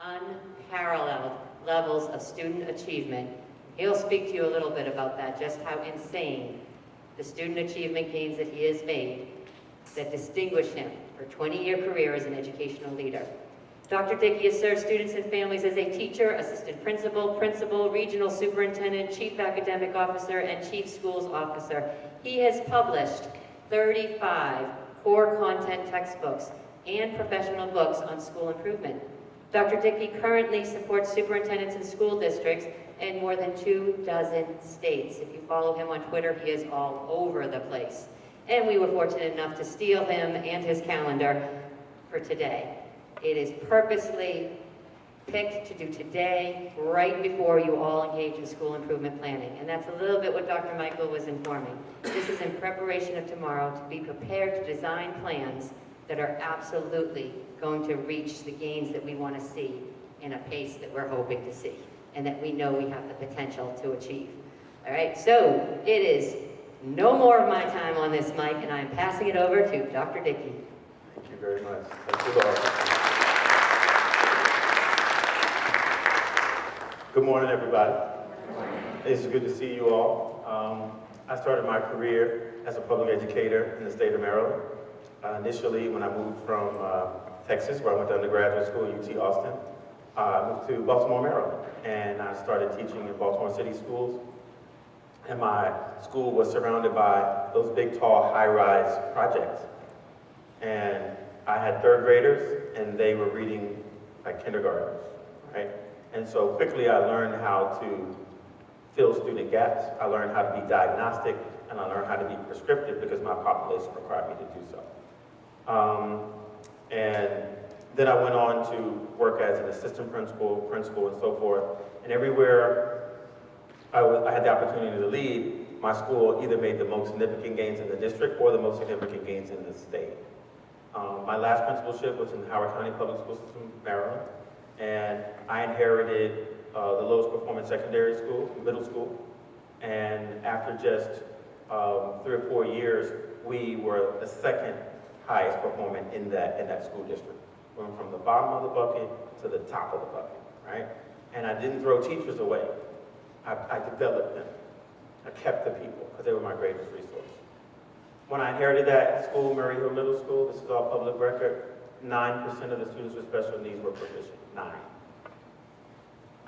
unparalleled levels of student achievement. He'll speak to you a little bit about that, just how insane the student achievement gains that he has made that distinguish him for a 20-year career as an educational leader. Dr. Dickey has served students and families as a teacher, assistant principal, regional superintendent, chief academic officer, and chief schools officer. He has published 35 core content textbooks and professional books on school improvement. Dr. Dickey currently supports superintendents in school districts in more than 24 states. If you follow him on Twitter, he is all over the place. And we were fortunate enough to steal him and his calendar for today. It is purposely picked to do today, right before you all engage in school improvement planning. And that's a little bit what Dr. Michael was informing. This is in preparation of tomorrow to be prepared to design plans that are absolutely going to reach the gains that we want to see in a pace that we're hoping to see and that we know we have the potential to achieve. All right, so it is no more of my time on this mic, and I'm passing it over to Dr. Dickey. Thank you very much. Thank you all. Good morning, everybody. It's good to see you all. I started my career as a public educator in the state of Maryland. Initially, when I moved from Texas, where I went to undergraduate school, UT Austin, I moved to Baltimore, Maryland, and I started teaching in Baltimore City schools. And my school was surrounded by those big, tall, high-rise projects. And I had third graders, and they were reading like kindergartners, right? And so quickly I learned how to fill student gaps. I learned how to be diagnostic, and I learned how to be prescriptive because my population required me to do so. And then I went on to work as an assistant principal, and so forth. And everywhere I had the opportunity to lead, my school either made the most significant gains in the district or the most significant gains in the state. My last principalship was in Howard County Public School System, Maryland. And I inherited the lowest performing secondary school, middle school. And after just 3 or 4 years, we were the second highest performing in that school district. We went from the bottom of the bucket to the top of the bucket, right? And I didn't throw teachers away. I developed them. I kept the people because they were my greatest resource. When I inherited that school, Murray Hill Middle School, this is all public record, 9% of the students with special needs were proficient, 9.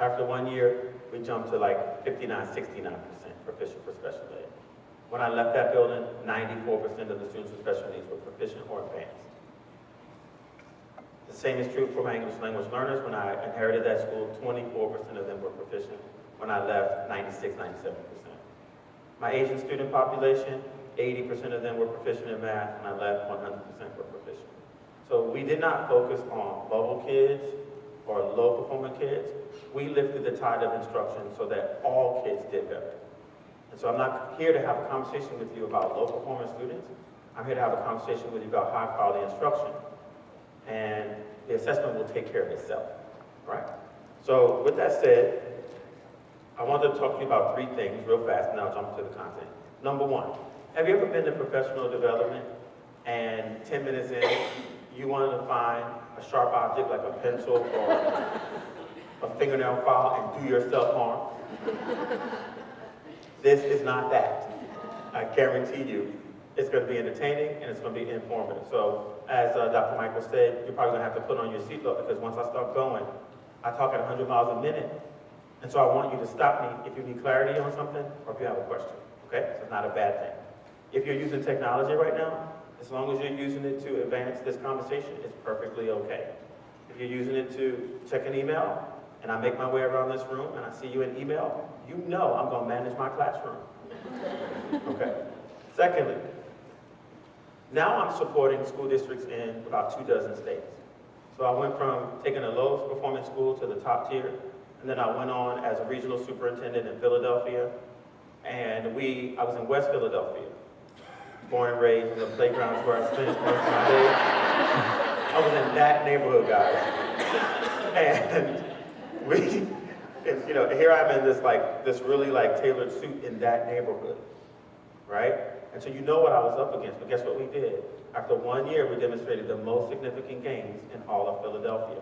After 1 year, we jumped to like 59, 69% proficient for special ed. When I left that building, 94% of the students with special needs were proficient or advanced. The same is true for my English language learners. When I inherited that school, 24% of them were proficient. When I left, 96, 97%. My Asian student population, 80% of them were proficient in math. When I left, 100% were proficient. So we did not focus on bubble kids or low performing kids. We lifted the tide of instruction so that all kids did better. And so I'm not here to have a conversation with you about low performing students. I'm here to have a conversation with you about high quality instruction. And the assessment will take care of itself, right? So with that said, I wanted to talk to you about 3 things real fast, and then I'll jump to the content. Number 1, have you ever been to professional development and 10 minutes in, you wanted to find a sharp object like a pencil or a fingernail file and do yourself harm? This is not that. I guarantee you it's going to be entertaining and it's going to be informative. So as Dr. Michael said, you're probably going to have to put on your seatbelt because once I start going, I talk at 100 miles a minute. And so I want you to stop me if you need clarity on something or if you have a question, okay? So it's not a bad thing. If you're using technology right now, as long as you're using it to advance this conversation, it's perfectly okay. If you're using it to check an email, and I make my way around this room and I see you in email, you know I'm going to manage my classroom. Okay. Secondly, now I'm supporting school districts in about 24 states. So I went from taking the lowest performing school to the top tier, and then I went on as a regional superintendent in Philadelphia, and I was in West Philadelphia, born and raised in the playgrounds where I spent most of my days. I was in that neighborhood, guys. And here I'm in this really tailored suit in that neighborhood, right? And so you know what I was up against, but guess what we did? After 1 year, we demonstrated the most significant gains in all of Philadelphia.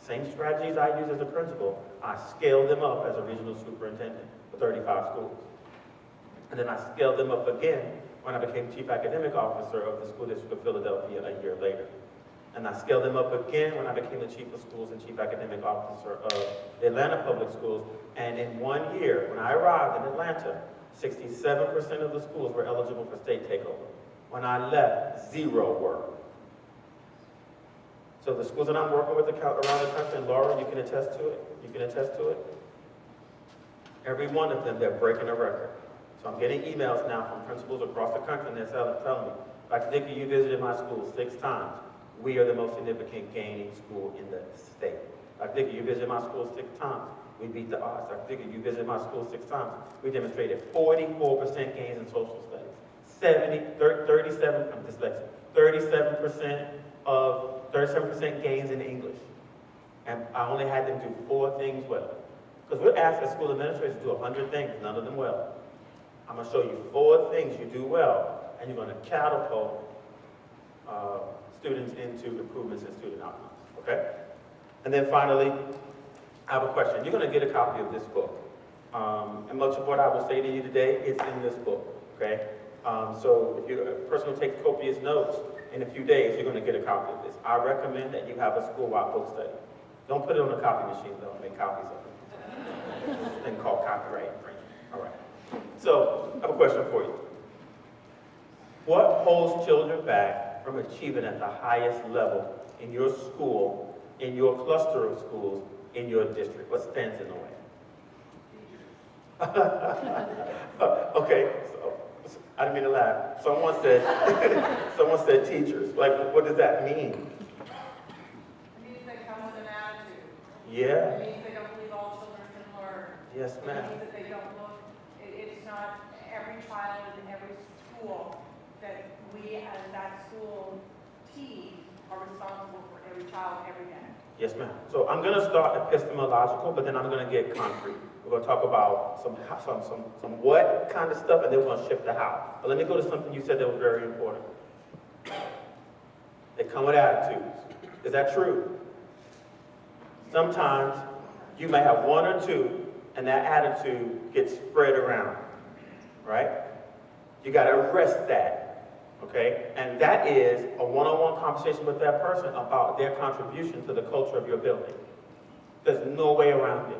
Same strategies I use as a principal, I scaled them up as a regional superintendent for 35 schools. And then I scaled them up again when I became chief academic officer of the School District of Philadelphia a year later. And I scaled them up again when I became the chief of schools and chief academic officer of the Atlanta Public Schools. And in 1 year, when I arrived in Atlanta, 67% of the schools were eligible for state takeover. When I left, 0 were. So the schools that I'm working with around the country, and Laura, you can attest to it, every one of them, they're breaking a record. So I'm getting emails now from principals across the country, and they're telling me, Dr. Dickey, you visited my school 6 times. We are the most significant gaining school in the state. Dr. Dickey, you visited my school 6 times. We beat the odds. Dr. Dickey, you visited my school 6 times. We demonstrated 44% gains in social studies. 37% gains in English. And I only had them do 4 things well. Because we're asked as school administrators to do 100 things, none of them well. I'm going to show you 4 things you do well, and you're going to catapult students into improvements in student outcomes, okay? And then finally, I have a question. You're going to get a copy of this book. And much of what I will say to you today is in this book, okay? So if you're a person who takes copious notes, in a few days, you're going to get a copy of this. I recommend that you have a school-wide book study. Don't put it on a copy machine, though, and make copies of it. It's a thing called copyright infringement. All right. So I have a question for you. What holds children back from achieving at the highest level in your school, in your cluster of schools, in your district? What stands in the way? Okay, so I didn't mean to laugh. Someone said teachers. Like, what does that mean? It means they come with an attitude. Yeah. It means they don't believe all children can learn. Yes, ma'am. It means that they don't look, it's not every child in every school that we as that school team are responsible for every child every day. Yes, ma'am. So I'm going to start epistemological, but then I'm going to get concrete. We're going to talk about some what kind of stuff, and then we're going to shift to how. But let me go to something you said that was very important. They come with attitudes. Is that true? Sometimes you may have 1 or 2, and that attitude gets spread around, right? You got to arrest that, okay? And that is a one-on-one conversation with that person about their contribution to the culture of your building. There's no way around it.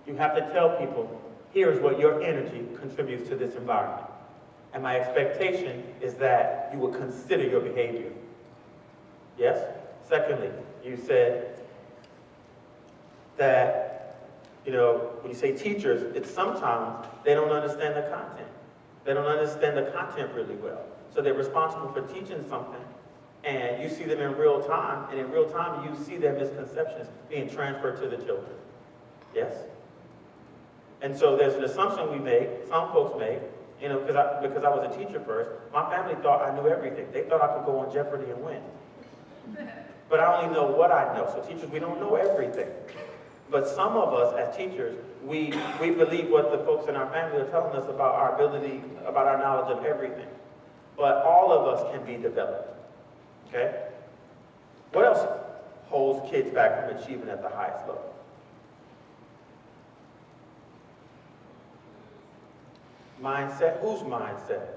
You have to tell people, here's what your energy contributes to this environment. And my expectation is that you will consider your behavior. Yes? Secondly, you said that, when you say teachers, it's sometimes they don't understand the content. They don't understand the content really well. So they're responsible for teaching something, and you see them in real time, and in real time you see their misconceptions being transferred to the children. Yes? And so there's an assumption we make, some folks make, because I was a teacher first, my family thought I knew everything. They thought I could go on Jeopardy and win. But I only know what I know. So teachers, we don't know everything. But some of us as teachers, we believe what the folks in our family are telling us about our ability, about our knowledge of everything. But all of us can be developed. Okay? What else holds kids back from achieving at the highest level? Mindset. Whose mindset?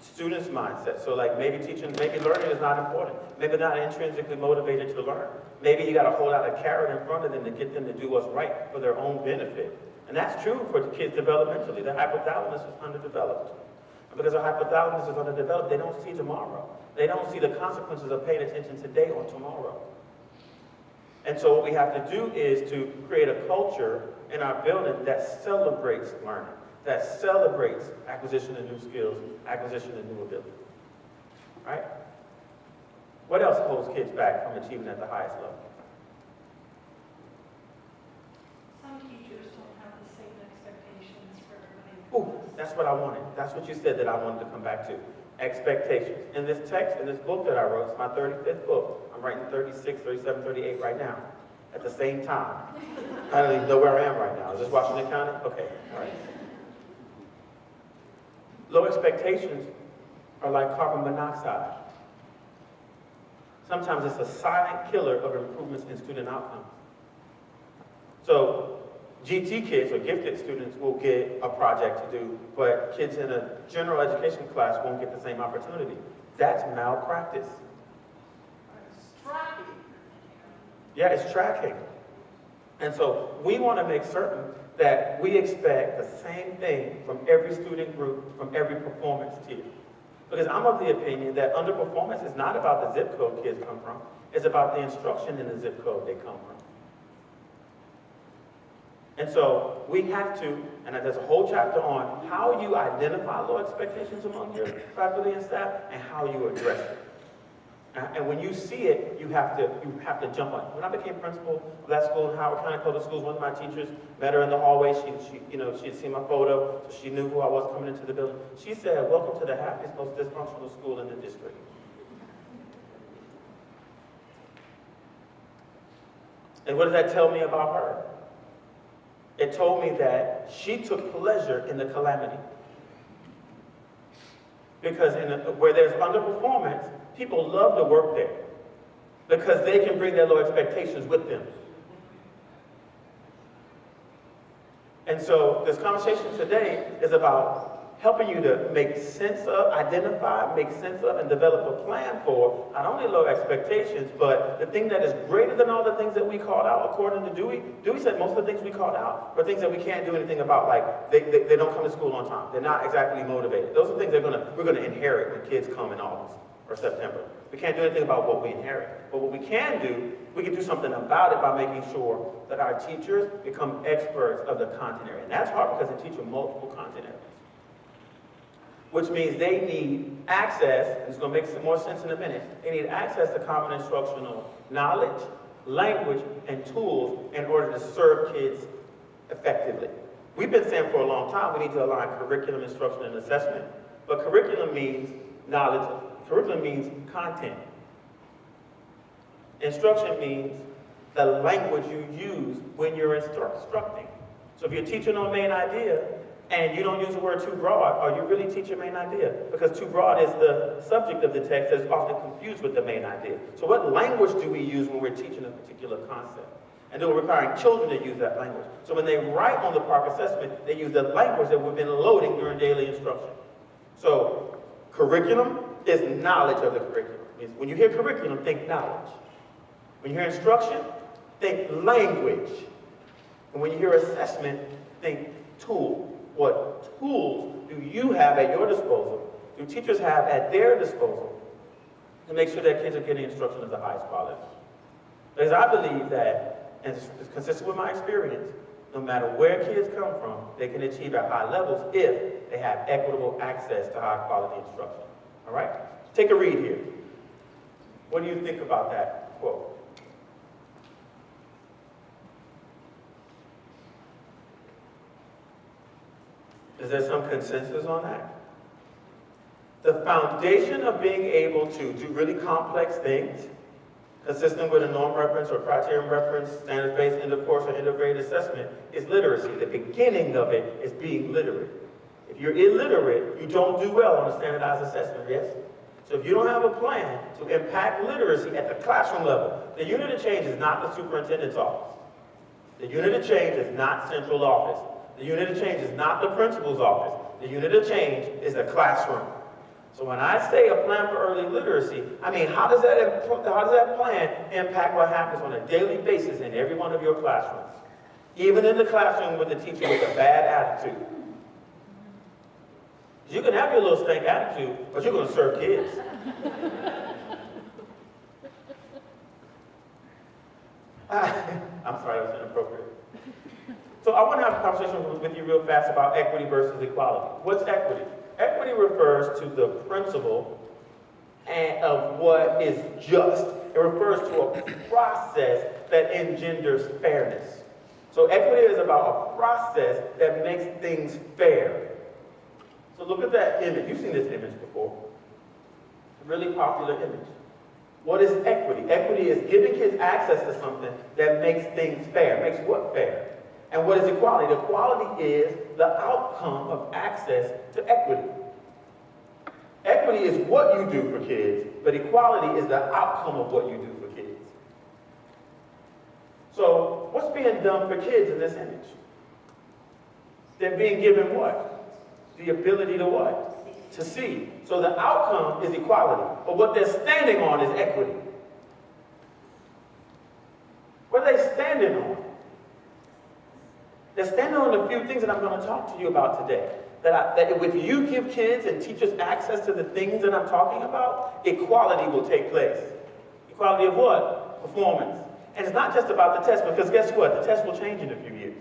Students' mindset. So like maybe learning is not important. Maybe they're not intrinsically motivated to learn. Maybe you got to hold out a carrot in front of them to get them to do what's right for their own benefit. And that's true for the kids developmentally. The hypothalamus is underdeveloped. And because the hypothalamus is underdeveloped, they don't see tomorrow. They don't see the consequences of paying attention today or tomorrow. And so what we have to do is to create a culture in our building that celebrates learning, that celebrates acquisition of new skills, acquisition of new ability. Right? What else holds kids back from achieving at the highest level? Some teachers don't have the same expectations for everybody. Ooh, that's what I wanted. That's what you said that I wanted to come back to. Expectations. In this text, in this book that I wrote, it's my 35th book. I'm writing 36, 37, 38 right now at the same time. I don't even know where I am right now. Is this Washington County? Okay, all right. Low expectations are like carbon monoxide. sometimes it's a silent killer of improvements in student outcomes. So GT kids or gifted students will get a project to do, but kids in a general education class won't get the same opportunity. That's malpractice. It's tracking. Yeah, it's tracking. And so we want to make certain that we expect the same thing from every student group, from every performance tier. Because I'm of the opinion that underperformance is not about the zip code kids come from, it's about the instruction in the zip code they come from. And so we have to, and there's a whole chapter on how you identify low expectations among your faculty and staff and how you address it. And when you see it, you have to jump on it. When I became principal of that school in Howard County Public Schools, one of my teachers met her in the hallway. She had seen my photo, so she knew who I was coming into the building. She said, "Welcome to the happiest, most dysfunctional school in the district." And what does that tell me about her? It told me that she took pleasure in the calamity. Because where there's underperformance, people love to work there because they can bring their low expectations with them. And so this conversation today is about helping you to make sense of, identify, make sense of, and develop a plan for not only low expectations, but the thing that is greater than all the things that we called out according to Dewey. Dewey said most of the things we called out are things that we can't do anything about, like they don't come to school on time. They're not exactly motivated. Those are things we're going to inherit when kids come in August or September. We can't do anything about what we inherit. But what we can do something about it by making sure that our teachers become experts of the content area. And that's hard because they teach multiple content areas. Which means they need access, and it's going to make some more sense in a minute, they need access to common instructional knowledge, language, and tools in order to serve kids effectively. We've been saying for a long time we need to align curriculum, instruction, and assessment, but curriculum means knowledge, curriculum means content. Instruction means the language you use when you're instructing. So if you're teaching on main idea, and you don't use the word too broad, are you really teaching main idea? Because too broad is the subject of the text that's often confused with the main idea. So what language do we use when we're teaching a particular concept? And then we're requiring children to use that language. So when they write on the PARC assessment, they use the language that we've been loading during daily instruction. So curriculum is knowledge of the curriculum. When you hear curriculum, think knowledge. When you hear instruction, think language. And when you hear assessment, think tool. What tools do you have at your disposal, do teachers have at their disposal, to make sure that kids are getting instruction of the highest quality? Because I believe that, and it's consistent with my experience, no matter where kids come from, they can achieve at high levels if they have equitable access to high quality instruction. All right? Take a read here. What do you think about that quote? Is there some consensus on that? The foundation of being able to do really complex things, consistent with a norm reference or criterion reference, standards-based end of course or end of grade assessment, is literacy. The beginning of it is being literate. If you're illiterate, you don't do well on a standardized assessment, yes? So if you don't have a plan to impact literacy at the classroom level, the unit of change is not the superintendent's office. The unit of change is not central office. The unit of change is not the principal's office. The unit of change is the classroom. So when I say a plan for early literacy, I mean, how does that plan impact what happens on a daily basis in every one of your classrooms? Even in the classroom with the teacher with a bad attitude. You can have your little stank attitude, but you're going to serve kids. I'm sorry, that was inappropriate. So I want to have a conversation with you real fast about equity versus equality. What's equity? Equity refers to the principle of what is just. It refers to a process that engenders fairness. So equity is about a process that makes things fair. So look at that image. You've seen this image before. A really popular image. What is equity? Equity is giving kids access to something that makes things fair. Makes what fair? And what is equality? Equality is the outcome of access to equity. Equity is what you do for kids, but equality is the outcome of what you do for kids. So what's being done for kids in this image? They're being given what? The ability to what? To see. So the outcome is equality, but what they're standing on is equity. What are they standing on? They're standing on a few things that I'm going to talk to you about today. That if you give kids and teachers access to the things that I'm talking about, equality will take place. Equality of what? Performance. And it's not just about the test, because guess what? The test will change in a few years.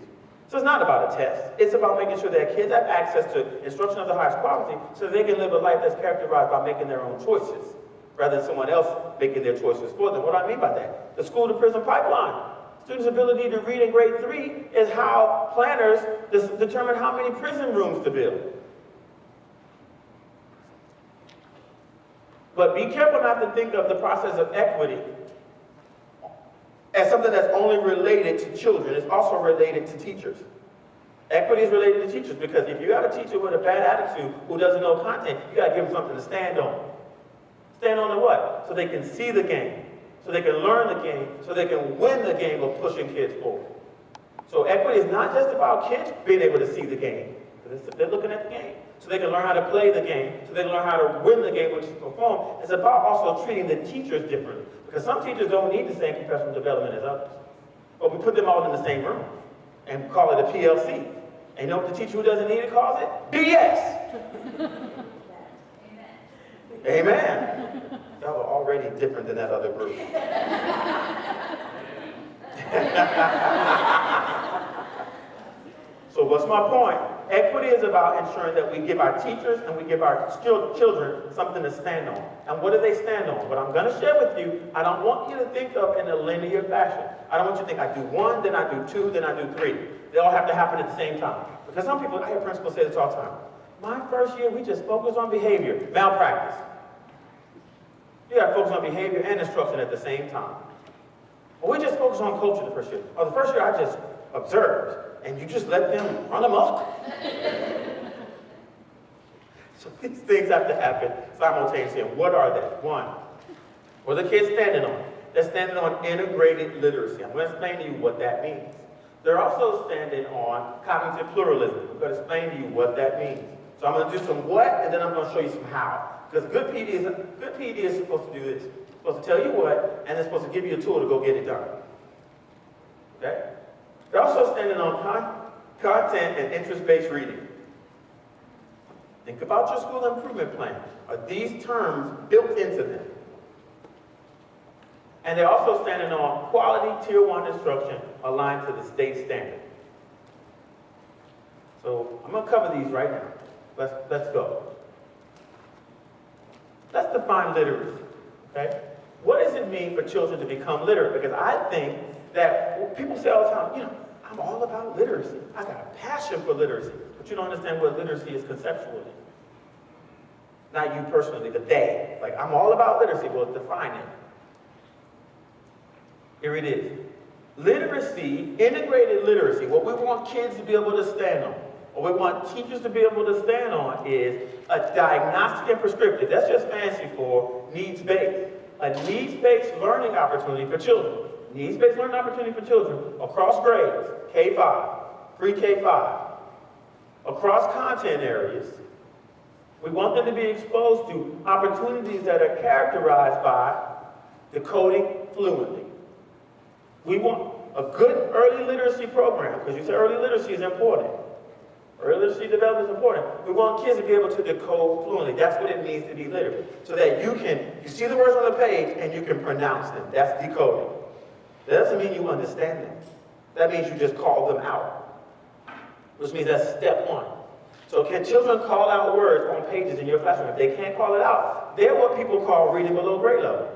So it's not about a test. It's about making sure that kids have access to instruction of the highest quality so they can live a life that's characterized by making their own choices, rather than someone else making their choices for them. What do I mean by that? The school to prison pipeline. Students' ability to read in grade 3 is how planners determine how many prison rooms to build. But be careful not to think of the process of equity as something that's only related to children. It's also related to teachers. Equity is related to teachers, because if you have a teacher with a bad attitude who doesn't know content, you got to give them something to stand on. Stand on to what? So they can see the game. So they can learn the game, so they can win the game of pushing kids forward. So equity is not just about kids being able to see the game. They're looking at the game. So they can learn how to play the game, so they can learn how to win the game, which is perform. It's about also treating the teachers differently. Because some teachers don't need the same professional development as others. But we put them all in the same room and call it a PLC. And you know what the teacher who doesn't need it calls it? BS! Amen. Amen. Y'all are already different than that other group. So what's my point? Equity is about ensuring that we give our teachers and we give our children something to stand on. And what do they stand on? What I'm going to share with you, I don't want you to think of in a linear fashion. I don't want you to think I do 1, then I do 2, then I do 3. They all have to happen at the same time. Because some people, I hear principals say this all the time. My first year, we just focused on behavior. Malpractice. You got to focus on behavior and instruction at the same time. Or we just focus on culture the first year. Or the first year I just observed, and you just let them run amok. So these things have to happen simultaneously. And what are they? 1, what are the kids standing on? They're standing on integrated literacy. I'm going to explain to you what that means. They're also standing on cognitive pluralism. I'm going to explain to you what that means. So I'm going to do some what, and then I'm going to show you some how. Because good PD is supposed to do this. It's supposed to tell you what, and it's supposed to give you a tool to go get it done. Okay? They're also standing on content and interest-based reading. Think about your school improvement plan. Are these terms built into them? And they're also standing on quality Tier 1 instruction aligned to the state standard. So I'm going to cover these right now. Let's go. Let's define literacy, okay? What does it mean for children to become literate? Because I think that people say all the time, you know, I'm all about literacy. I got a passion for literacy. But you don't understand what literacy is conceptually. Not you personally, but they. Like, I'm all about literacy. Well, define it. Here it is. Literacy, integrated literacy, what we want kids to be able to stand on, what we want teachers to be able to stand on is a diagnostic and prescriptive. That's just fancy for needs-based. A needs-based learning opportunity for children. Needs-based learning opportunity for children across grades, K-5, pre-K-5, across content areas. We want them to be exposed to opportunities that are characterized by decoding fluently. We want a good early literacy program, because you say early literacy is important. Early literacy development is important. We want kids to be able to decode fluently. That's what it means to be literate. So that you see the words on the page and you can pronounce them. That's decoding. That doesn't mean you understand them. That means you just call them out. Which means that's step 1. So can children call out words on pages in your classroom? If they can't call it out, they're what people call reading below grade level.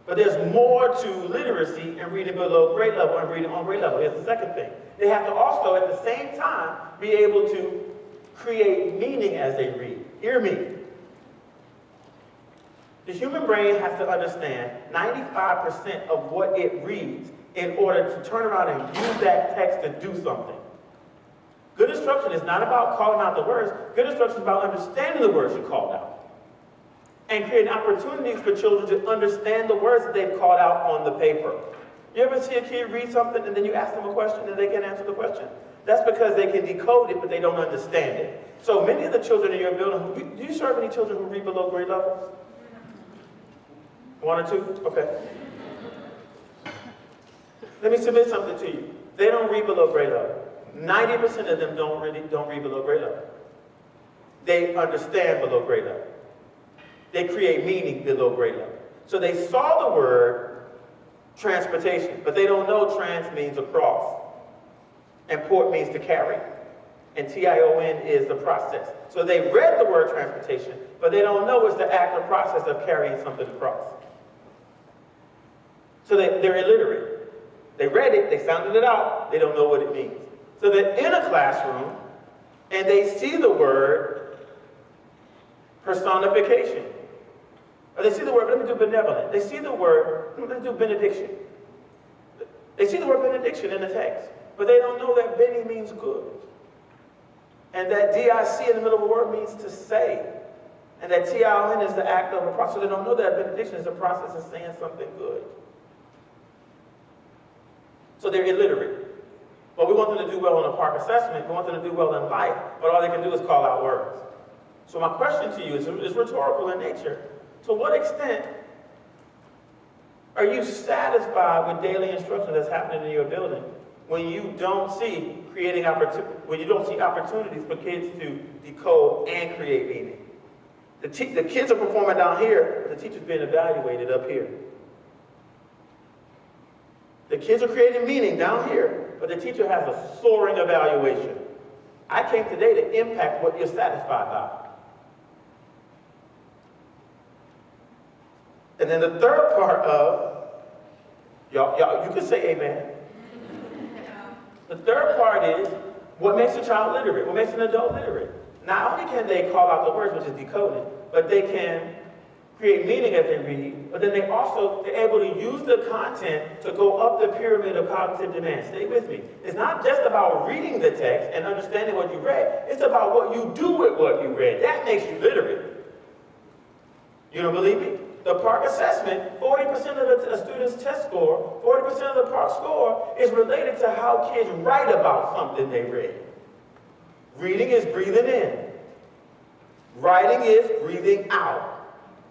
But there's more to literacy and reading below grade level and reading on grade level. Here's the second thing. They have to also, at the same time, be able to create meaning as they read. Hear me. The human brain has to understand 95% of what it reads in order to turn around and use that text to do something. Good instruction is not about calling out the words. Good instruction is about understanding the words you called out and creating opportunities for children to understand the words that they've called out on the paper. You ever see a kid read something and then you ask them a question and they can't answer the question? That's because they can decode it, but they don't understand it. So many of the children in your building, do you serve any children who read below grade level? One or two? Okay. Let me submit something to you. They don't read below grade level. 90% of them don't read below grade level. They understand below grade level. They create meaning below grade level. So they saw the word transportation, but they don't know trans means across, and port means to carry, and TION is the process. So they read the word transportation, but they don't know it's the act or process of carrying something across. So they're illiterate. They read it, they sounded it out, they don't know what it means. So they're in a classroom, and they see the word personification. Or they see the word, let me do benevolent. They see the word, let's do benediction. They see the word benediction in the text, but they don't know that Benny means good. And that DIC in the middle of a word means to say. And that TION is the act of a process. So they don't know that benediction is a process of saying something good. So they're illiterate. But we want them to do well on a park assessment. We want them to do well in life. But all they can do is call out words. So my question to you is rhetorical in nature. To what extent are you satisfied with daily instruction that's happening in your building when you don't see opportunities for kids to decode and create meaning? The kids are performing down here, but the teacher's being evaluated up here. The kids are creating meaning down here, but the teacher has a soaring evaluation. I came today to impact what you're satisfied by. And then the third part of, y'all, you can say amen. The third part is, what makes a child literate? What makes an adult literate? Not only can they call out the words, which is decoding, but they can create meaning as they read, but then they're able to use the content to go up the pyramid of cognitive demand. Stay with me. It's not just about reading the text and understanding what you read. It's about what you do with what you read. That makes you literate. You don't believe me? The PARC assessment, 40% of the student's test score, 40% of the PARC score is related to how kids write about something they read. Reading is breathing in. Writing is breathing out.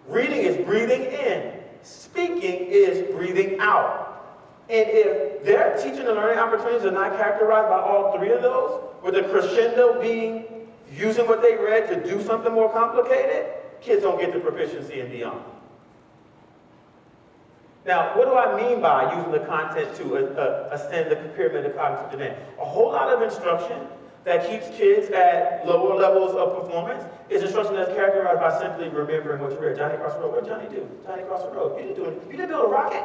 Reading is breathing in. Speaking is breathing out. And if their teaching and learning opportunities are not characterized by all three of those, with the crescendo being using what they read to do something more complicated, kids don't get the proficiency and beyond. Now, what do I mean by using the content to ascend the pyramid of cognitive demand? A whole lot of instruction that keeps kids at lower levels of performance is instruction that's characterized by simply remembering what you read. Johnny crossed the road. What did Johnny do? Johnny crossed the road. You didn't do it. You didn't build a rocket.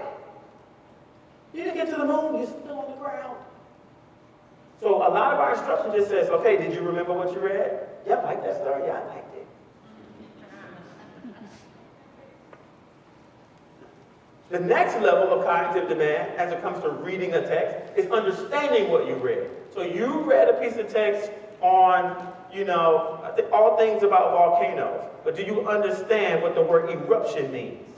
You didn't get to the moon. You're still on the ground. So a lot of our instruction just says, okay, did you remember what you read? Yeah, I like that story. Yeah, I liked it. The next level of cognitive demand, as it comes to reading a text, is understanding what you read. So you read a piece of text on, all things about volcanoes, but do you understand what the word eruption means?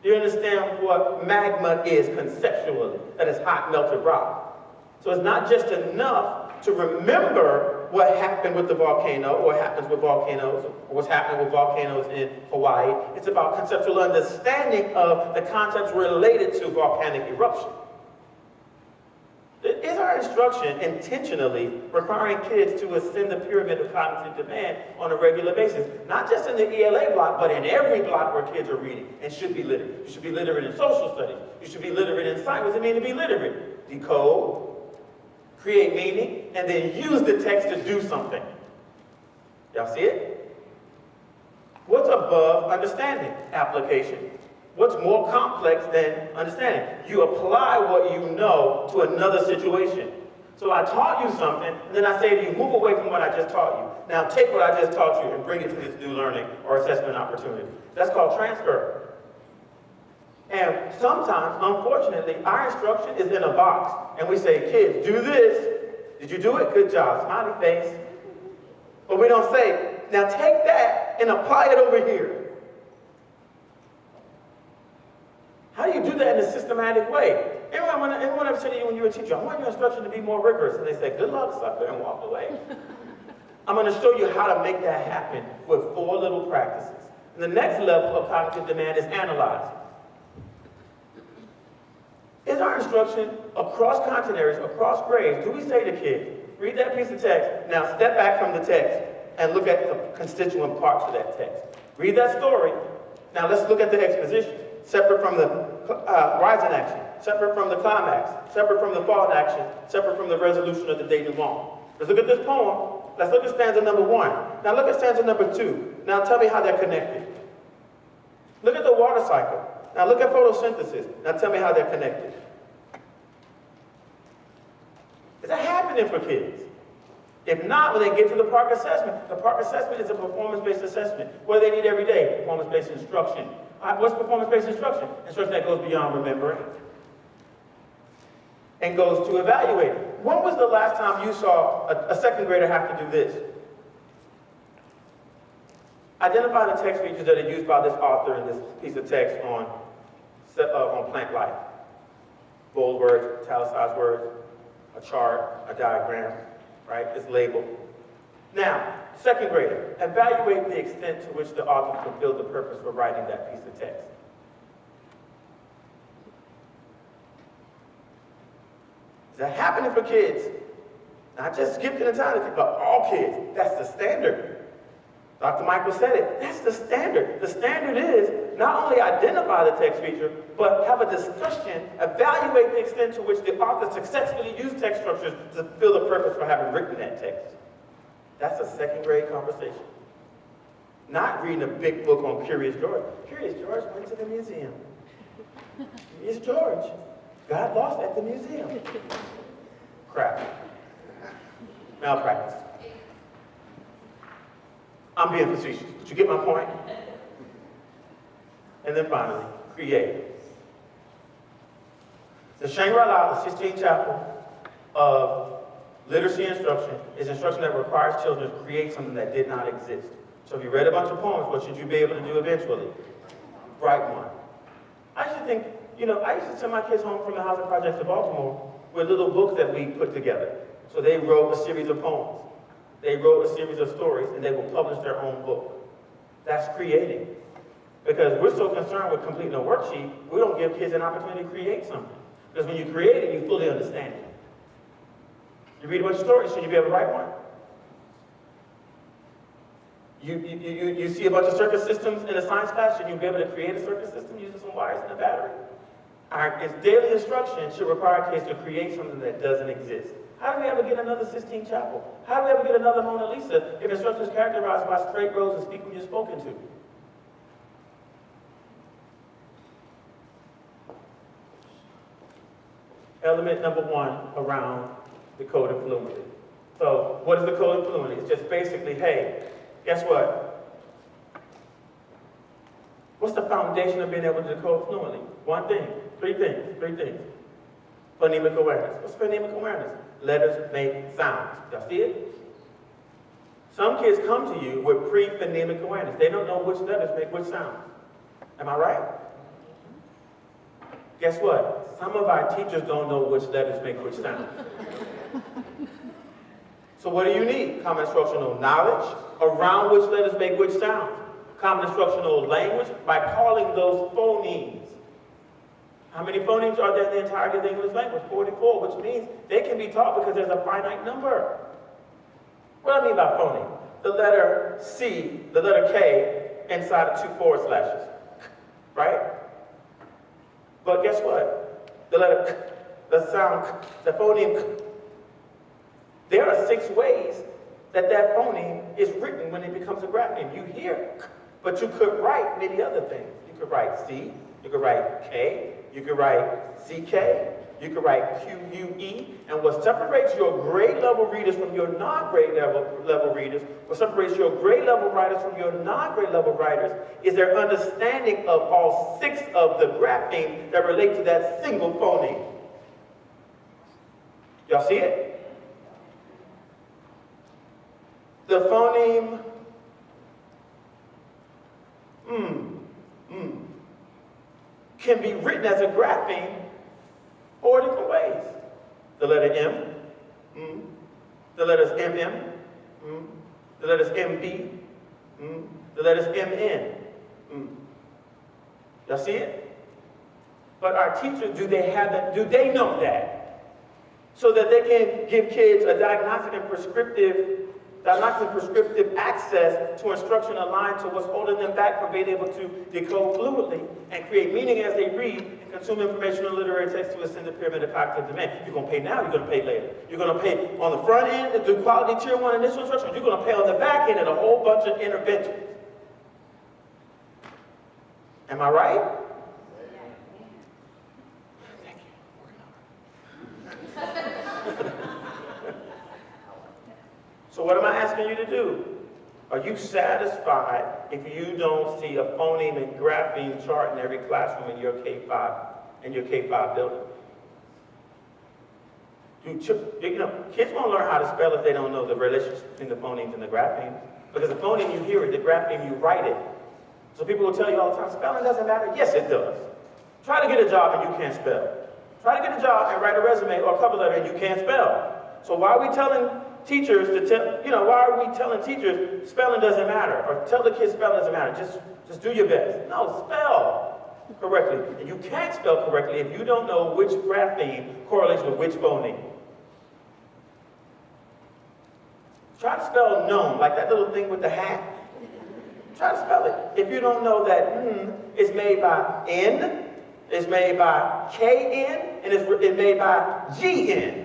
Do you understand what magma is conceptually? That is hot, melted rock. So it's not just enough to remember what happened with the volcano, or what happens with volcanoes, or what's happening with volcanoes in Hawaii. It's about conceptual understanding of the concepts related to volcanic eruption. Is our instruction intentionally requiring kids to ascend the pyramid of cognitive demand on a regular basis? Not just in the ELA block, but in every block where kids are reading and should be literate. You should be literate in social studies. You should be literate in science. What does it mean to be literate? Decode, create meaning, and then use the text to do something. Y'all see it? What's above understanding? Application. What's more complex than understanding? You apply what you know to another situation. So I taught you something, and then I say to you, move away from what I just taught you. Now take what I just taught you and bring it to this new learning or assessment opportunity. That's called transfer. And sometimes, unfortunately, our instruction is in a box. And we say, kids, do this. Did you do it? Good job. Smiley face. But we don't say, now take that and apply it over here. How do you do that in a systematic way? Everyone ever said to you when you were a teacher, I want your instruction to be more rigorous. And they say, good luck, sucker, and walk away. I'm going to show you how to make that happen with 4 little practices. And the next level of cognitive demand is analyze. Is our instruction across content areas, across grades, do we say to kids, read that piece of text, now step back from the text and look at the constituent parts of that text. Read that story, now let's look at the exposition, separate from the rise in action, separate from the climax, separate from the fall in action, separate from the resolution of the denouement. Let's look at this poem. Let's look at stanza number 1. Now look at stanza number 2. Now tell me how they're connected. Look at the water cycle. Now look at photosynthesis. Now tell me how they're connected. Is that happening for kids? If not, when they get to the Park assessment is a performance-based assessment. What do they need every day? Performance-based instruction. What's performance-based instruction? Instruction that goes beyond remembering and goes to evaluating. When was the last time you saw a second grader have to do this? Identify the text features that are used by this author in this piece of text on plant life. Bold words, italicized words, a chart, a diagram, right? It's labeled. Now, second grader, evaluate the extent to which the author fulfilled the purpose for writing that piece of text. Is that happening for kids? Not just gifted and talented, but all kids. That's the standard. Dr. Michael said it. That's the standard. The standard is not only identify the text feature, but have a discussion, evaluate the extent to which the author successfully used text structures to fulfill the purpose for having written that text. That's a second grade conversation. Not reading a big book on Curious George. Curious George went to the museum. Curious George got lost at the museum. Crap. Malpractice. I'm being facetious, but you get my point? And then finally, create. The Shangri-La, the Sistine Chapel of literacy instruction, is instruction that requires children to create something that did not exist. So if you read a bunch of poems, what should you be able to do eventually? Write one. I used to think, I used to send my kids home from the Housing Project to Baltimore with little books that we put together. So they wrote a series of poems. They wrote a series of stories, and they will publish their own book. That's creating. Because we're so concerned with completing a worksheet, we don't give kids an opportunity to create something. Because when you create it, you fully understand it. You read a bunch of stories, should you be able to write one? You see a bunch of circuit systems in a science class, should you be able to create a circuit system using some wires and a battery? Its daily instruction should require kids to create something that doesn't exist. How do we ever get another Sistine Chapel? How do we ever get another Mona Lisa if instruction is characterized by straight rows and speak when you're spoken to? Element number 1 around the code of fluency. So what is the code of fluency? It's just basically, hey, guess what? What's the foundation of being able to decode fluently? One thing, three things. Phonemic awareness. What's phonemic awareness? Letters make sounds. Y'all see it? Some kids come to you with pre-phonemic awareness. They don't know which letters make which sounds. Am I right? Guess what? Some of our teachers don't know which letters make which sounds. So what do you need? Common instructional knowledge around which letters make which sounds. Common instructional language by calling those phonemes. How many phonemes are there in the entirety of the English language? 44, which means they can be taught because there's a finite number. What do I mean by phoneme? The letter C, the letter K, inside of 2 forward slashes, right? But guess what? The letter K, the sound K, the phoneme K. There are 6 ways that phoneme is written when it becomes a grapheme. You hear K, but you could write many other things. You could write C, you could write K, you could write CK, you could write QUE, and what separates your grade level readers from your non-grade level readers, what separates your grade level writers from your non-grade level writers, is their understanding of all 6 of the graphemes that relate to that single phoneme. Y'all see it? the phoneme can be written as a grapheme 4 different ways. The letter M, the letters MM, the letters MB, the letters MN. Y'all see it? But our teachers, do they have that? Do they know that? So that they can give kids a diagnostic and prescriptive access to instruction aligned to what's holding them back from being able to decode fluidly and create meaning as they read and consume information and literary text to ascend the pyramid of cognitive demand. You're going to pay now, you're going to pay later. You're going to pay on the front end, the quality tier 1 initial instruction. You're going to pay on the back end and a whole bunch of interventions. Am I right? So what am I asking you to do? Are you satisfied if you don't see a phoneme and grapheme chart in every classroom in your K-5 building? Kids won't learn how to spell if they don't know the relationship between the phonemes and the graphemes. Because the phoneme, you hear it, the grapheme, you write it. So people will tell you all the time, spelling doesn't matter. Yes, it does. Try to get a job and you can't spell. Try to get a job and write a resume or a cover letter and you can't spell. So why are we telling teachers why are we telling teachers spelling doesn't matter? Or tell the kids spelling doesn't matter. Just do your best. No, spell correctly. And you can't spell correctly if you don't know which grapheme correlates with which phoneme. Try to spell gnome, like that little thing with the hat. Try to spell it. If you don't know that is made by N, it's made by KN, and it's made by GN.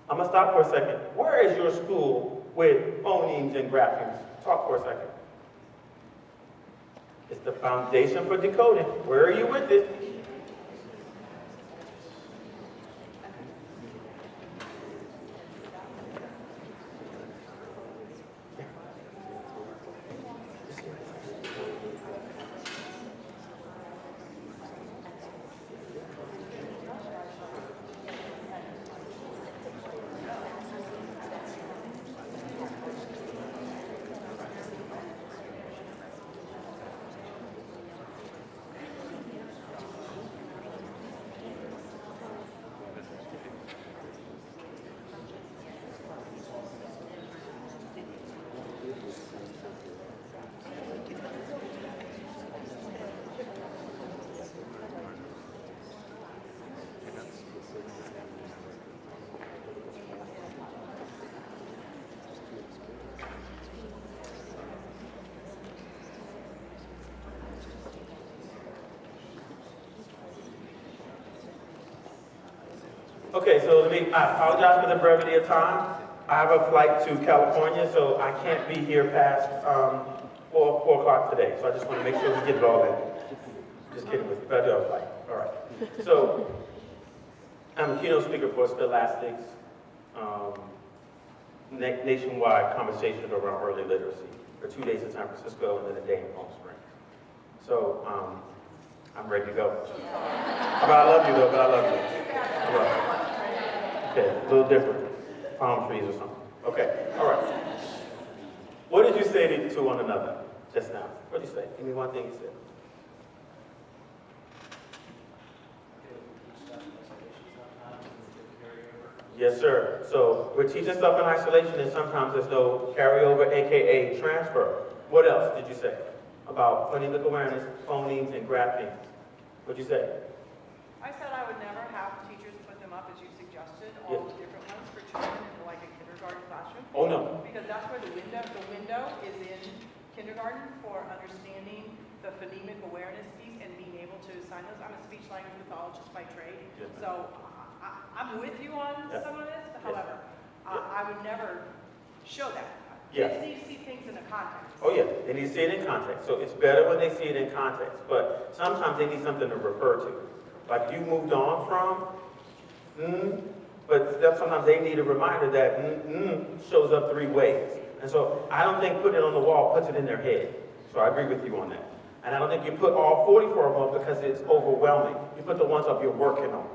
I'm going to stop for a second. Where is your school with phonemes and graphemes? Talk for a second. It's the foundation for decoding. Where are you with it? Okay, so I apologize for the brevity of time. I have a flight to California, so I can't be here past 4 o'clock today. So I just want to make sure we get it all in. Just kidding with you, but I do have a flight. All right. So I'm a keynote speaker for Scholastics nationwide conversation around early literacy for 2 days in San Francisco and then a day in Palm Springs. So I'm ready to go. But I love you though, but I love you. I love you. Okay, a little different. Palm trees or something. Okay, all right. What did you say to one another just now? What did you say? Give me one thing you said. Yes, sir. So we're teaching stuff in isolation and sometimes there's no carryover, aka transfer. What else did you say about phonemic awareness, phonemes, and graphemes? What did you say? I said I would never have teachers put them up, as you suggested, all the different ones for children in like a kindergarten classroom. Oh, no. Because that's where the window is in kindergarten for understanding the phonemic awareness piece and being able to assign those. I'm a speech language pathologist by trade, so I'm with you on some of this. However, I would never show that. Kids need to see things in the context. Oh yeah, they need to see it in context. So it's better when they see it in context, but sometimes they need something to refer to. Like you moved on from, but sometimes they need a reminder that shows up 3 ways. And so I don't think putting it on the wall puts it in their head. So I agree with you on that. And I don't think you put all 44 of them up because it's overwhelming. You put the ones up you're working on.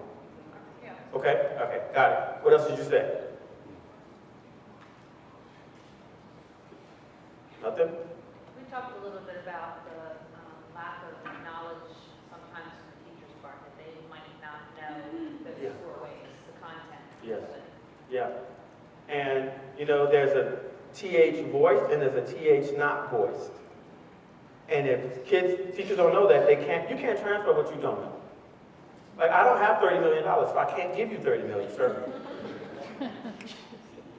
Yeah. Okay, okay, got it. What else did you say? Nothing? We talked a little bit about the lack of knowledge sometimes from the teacher's part, that they might not know the core ways, the content. Yes. Yeah. And, you know, there's a TH voiced and there's a TH not voiced. And if teachers don't know that, you can't transfer what you don't know. Like, I don't have $30 million, so I can't give you $30 million, sir.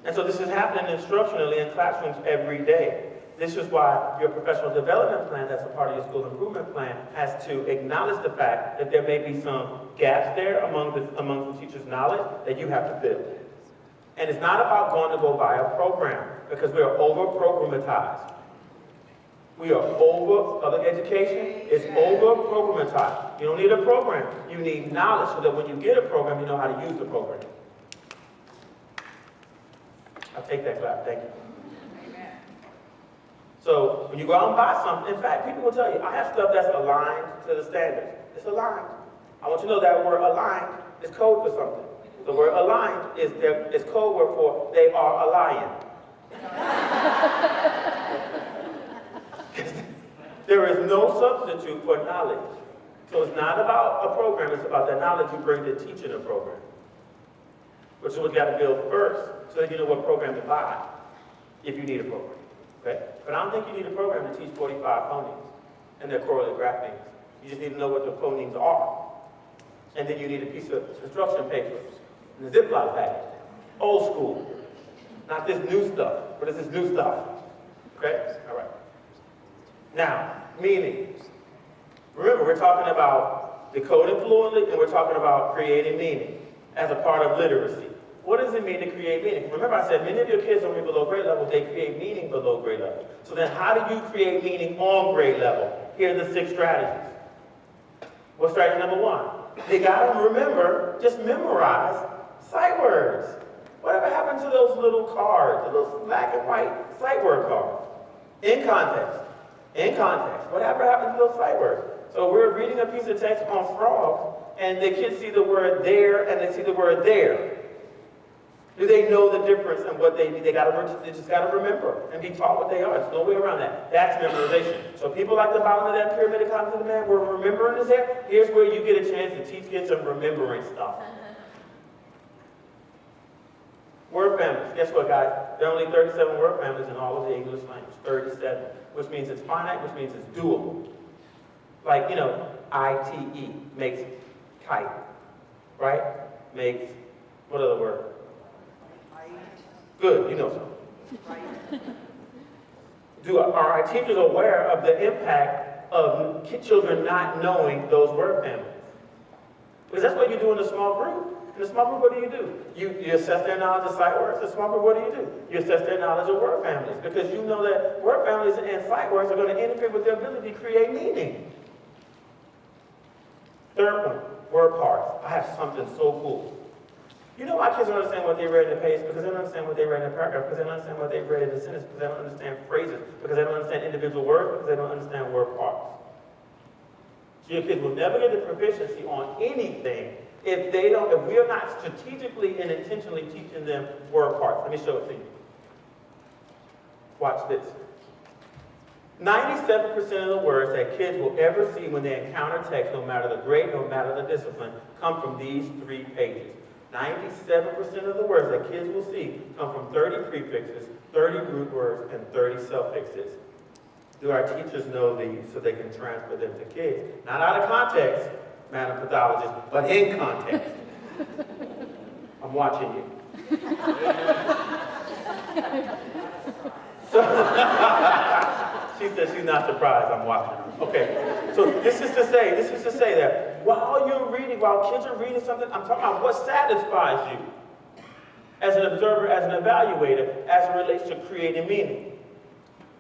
And so this is happening instructionally in classrooms every day. This is why your professional development plan, that's a part of your school improvement plan, has to acknowledge the fact that there may be some gaps there among the teacher's knowledge that you have to fill. And it's not about going to go buy a program, because we are over-programmatized. We are over, public education is over-programmatized. You don't need a program. You need knowledge so that when you get a program, you know how to use the program. I'll take that clap, thank you. So when you go out and buy something, in fact, people will tell you, I have stuff that's aligned to the standards. It's aligned. I want you to know that word aligned is code for something. The word aligned is code word for they are aligning. There is no substitute for knowledge. So it's not about a program, it's about the knowledge you bring to teaching a program. Which is what you got to build first, so that you know what program to buy, if you need a program. Okay? But I don't think you need a program to teach 45 phonemes and their correlative graph names. You just need to know what the phonemes are. And then you need a piece of instruction paper and a Ziploc bag. Old school. Not this new stuff. What is this new stuff? Okay? All right. Now, meaning. Remember, we're talking about decoding fluently and we're talking about creating meaning as a part of literacy. What does it mean to create meaning? Remember I said many of your kids don't read below grade level, they create meaning below grade level. So then how do you create meaning on grade level? Here are the 6 strategies. What's strategy number 1? They gotta remember, just memorize sight words. Whatever happened to those little cards, those black and white sight word cards? In context. In context. Whatever happened to those sight words? So we're reading a piece of text on frogs, and the kids see the word there, and they see the word there. Do they know the difference in what they need? They just got to remember and be taught what they are. There's no way around that. That's memorization. So people like the bottom of that pyramid of cognitive demand, where remembering is there, here's where you get a chance to teach kids some remembering stuff. Word families. Guess what, guys? There are only 37 word families in all of the English language. 37. Which means it's finite, which means it's doable. Like, you know, ITE makes kite, right? Makes, what other word? Good, you know something. Are our teachers aware of the impact of children not knowing those word families? Because that's what you do in a small group. In a small group, what do? You assess their knowledge of sight words. In a small group, what do? You assess their knowledge of word families. Because you know that word families and sight words are going to interfere with their ability to create meaning. Third one, word parts. I have something so cool. You know why kids don't understand what they read in the page? Because they don't understand what they read in the paragraph. Because they don't understand what they read in the sentence. Because they don't understand phrases. Because they don't understand individual words. Because they don't understand word parts. So your kids will never get the proficiency on anything if we are not strategically and intentionally teaching them word parts. Let me show it to you. Watch this. 97% of the words that kids will ever see when they encounter text, no matter the grade, no matter the discipline, come from these 3 pages. 97% of the words that kids will see come from 30 prefixes, 30 root words, and 30 suffixes. Do our teachers know these so they can transfer them to kids? Not out of context, Madam Pathologist, but in context. I'm watching you. So, she said she's not surprised I'm watching. Okay, so this is to say that while kids are reading something, I'm talking about what satisfies you as an observer, as an evaluator, as it relates to creating meaning.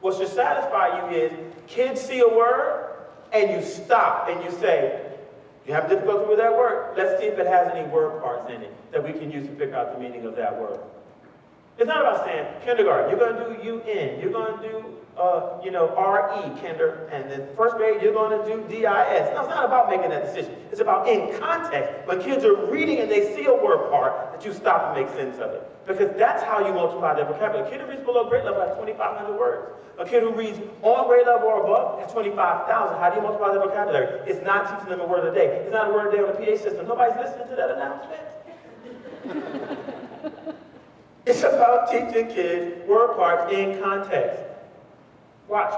What should satisfy you is kids see a word and you stop and you say, you have difficulty with that word? Let's see if it has any word parts in it that we can use to figure out the meaning of that word. It's not about saying, kindergarten, you're going to do UN, you're going to do RE, kinder, and then first grade, you're going to do DIS. No, it's not about making that decision. It's about in context. When kids are reading and they see a word part, that you stop and make sense of it. Because that's how you multiply their vocabulary. A kid who reads below grade level has 2,500 words. A kid who reads on grade level or above has 25,000. How do you multiply their vocabulary? It's not teaching them a word a day. It's not a word a day on the PA system. Nobody's listening to that announcement. It's about teaching kids word parts in context. Watch.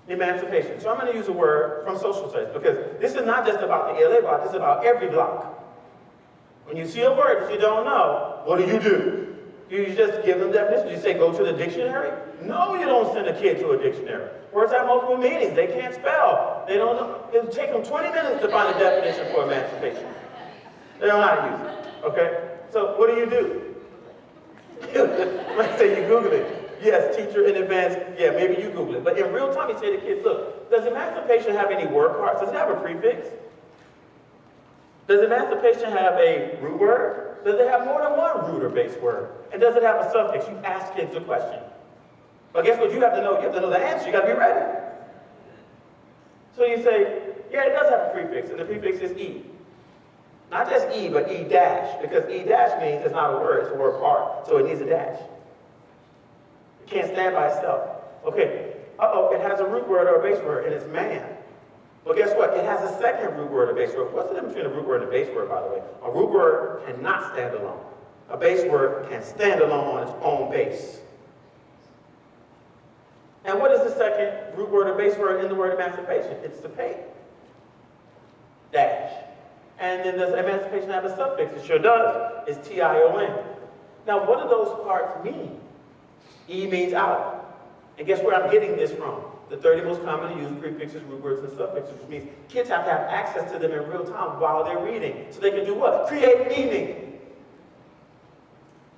Emancipation. So I'm going to use a word from social studies because this is not just about the ELA block, this is about every block. When you see a word that you don't know, what do? You just give them definitions. You say, go to the dictionary? No, you don't send a kid to a dictionary. Words have multiple meanings. They can't spell. They don't know. It'll take them 20 minutes to find a definition for emancipation. They don't know how to use it. Okay? So what do? Let's say you Google it. Yes, teacher in advance, yeah, maybe you Google it. But in real time, you say to kids, look, does emancipation have any word parts? Does it have a prefix? Does emancipation have a root word? Does it have more than one root or base word? And does it have a suffix? You ask kids the question. But guess what you have to know? You have to know the answer. You got to be ready. So you say, yeah, it does have a prefix, and the prefix is E. Not just E, but E dash, because E dash means it's not a word, it's a word part, so it needs a dash. It can't stand by itself. Okay, it has a root word or a base word, and it's man. Well, guess what? It has a second root word or base word. What's the difference between a root word and a base word, by the way? A root word cannot stand alone. A base word can stand alone on its own base. And what is the second root word or base word in the word emancipation? It's to pay. Dash. And then does emancipation have a suffix? It sure does. It's T-I-O-N. Now, what do those parts mean? E means out. And guess where I'm getting this from? The 30 most commonly used prefixes, root words, and suffixes, which means kids have to have access to them in real time while they're reading. So they can do what? Create meaning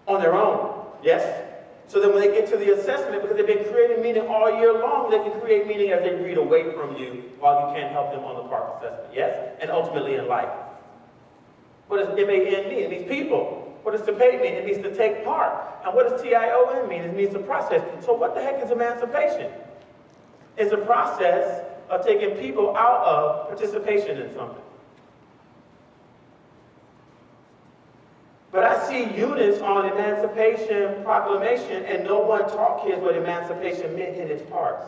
on their own. Yes? So then when they get to the assessment, because they've been creating meaning all year long, they can create meaning as they read away from you while you can't help them on the PARC assessment. Yes? And ultimately in life. What does M-A-N mean? It means people. What does to pay mean? It means to take part. And what does T-I-O-N mean? It means to process. So what the heck is emancipation? It's a process of taking people out of participation in something. But I see units on Emancipation Proclamation and no one taught kids what emancipation meant in its parts.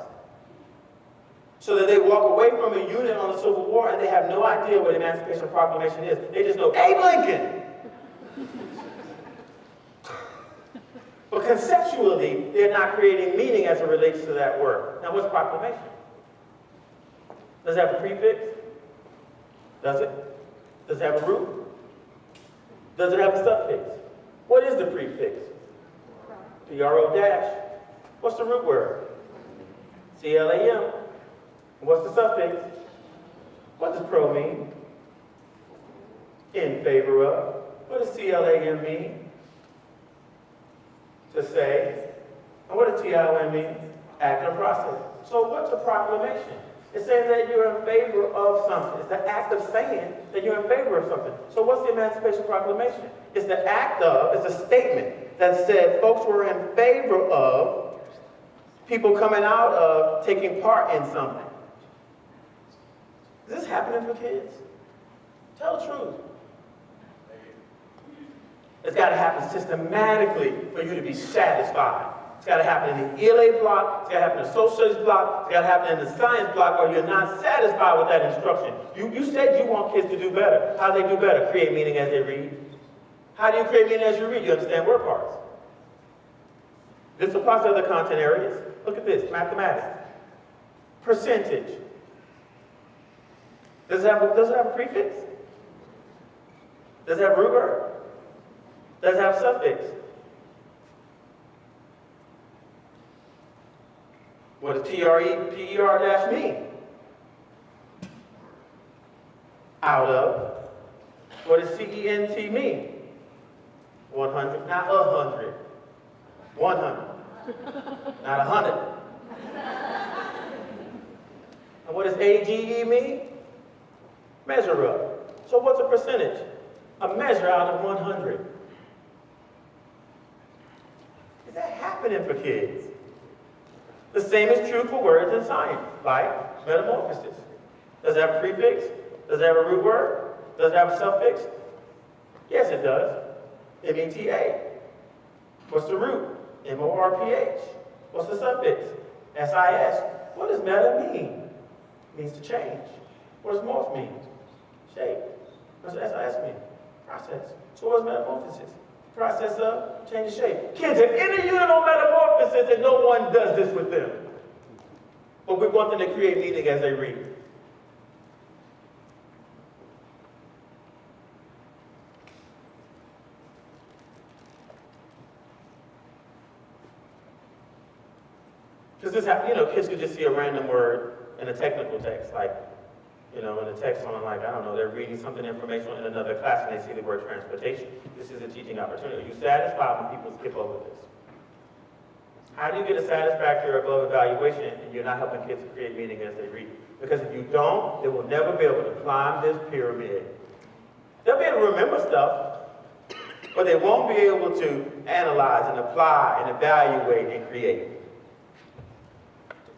So that they walk away from a unit on the Civil War and they have no idea what Emancipation Proclamation is. They just know, Abe Lincoln! But conceptually, they're not creating meaning as it relates to that word. Now, what's proclamation? Does it have a prefix? Does it? Does it have a root? Does it have a suffix? What is the prefix? P-R-O dash. What's the root word? C-L-A-M. What's the suffix? What does pro mean? In favor of. What does C-L-A-M mean? To say. And what does T-I-O-N mean? Act or process. So what's a proclamation? It's saying that you're in favor of something. It's the act of saying that you're in favor of something. So what's the Emancipation Proclamation? It's the act of, it's a statement that said folks were in favor of people coming out of taking part in something. Is this happening for kids? Tell the truth. It's got to happen systematically for you to be satisfied. It's got to happen in the ELA block, it's got to happen in the social studies block, it's got to happen in the science block, or you're not satisfied with that instruction. You said you want kids to do better. How do they do better? Create meaning as they read. How do you create meaning as you read? You understand word parts. This applies to other content areas. Look at this, mathematics. Percentage. Does it have a prefix? Does it have a root word? Does it have a suffix? What does T-R-E-P-E-R dash mean? Out of. What does C-E-N-T mean? 100, not 100. 100. Not 100. And what does A-G-E mean? Measure up. So what's a percentage? A measure out of 100. Is that happening for kids? The same is true for words in science, like metamorphosis. Does it have a prefix? Does it have a root word? Does it have a suffix? Yes, it does. M-E-T-A. What's the root? M-O-R-P-H. What's the suffix? S-I-S. What does meta mean? It means to change. What does morph mean? Shape. What does S-I-S mean? Process. So what is metamorphosis? Process of change of shape. Kids, if any unit on metamorphosis and no one does this with them, but we want them to create meaning as they read. Because this happens, kids could just see a random word in a technical text, like, in a text on, like, I don't know, they're reading something informational in another class and they see the word transportation. This is a teaching opportunity. Are you satisfied when people skip over this? How do you get a satisfactory or above evaluation and you're not helping kids to create meaning as they read? Because if you don't, they will never be able to climb this pyramid. They'll be able to remember stuff, but they won't be able to analyze and apply and evaluate and create.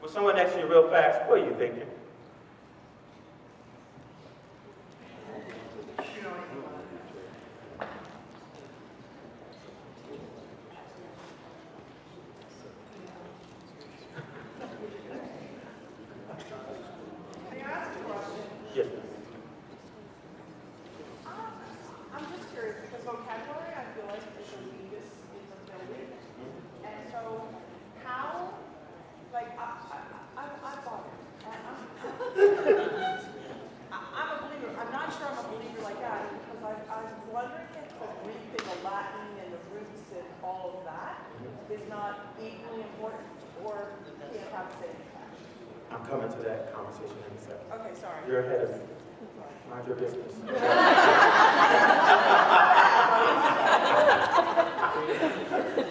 With someone next to you real fast, what are you thinking? Yes. I'm just curious, because vocabulary, I feel like is the weakest in the building. And so, how, like, I'm bothered. I'm a believer. I'm not sure I'm a believer like that, because I'm wondering if the Greek and the Latin and the roots and all of that is not equally important, or can't have the same impact. I'm coming to that conversation in a second. Okay, sorry. You're ahead of me. Mind your business.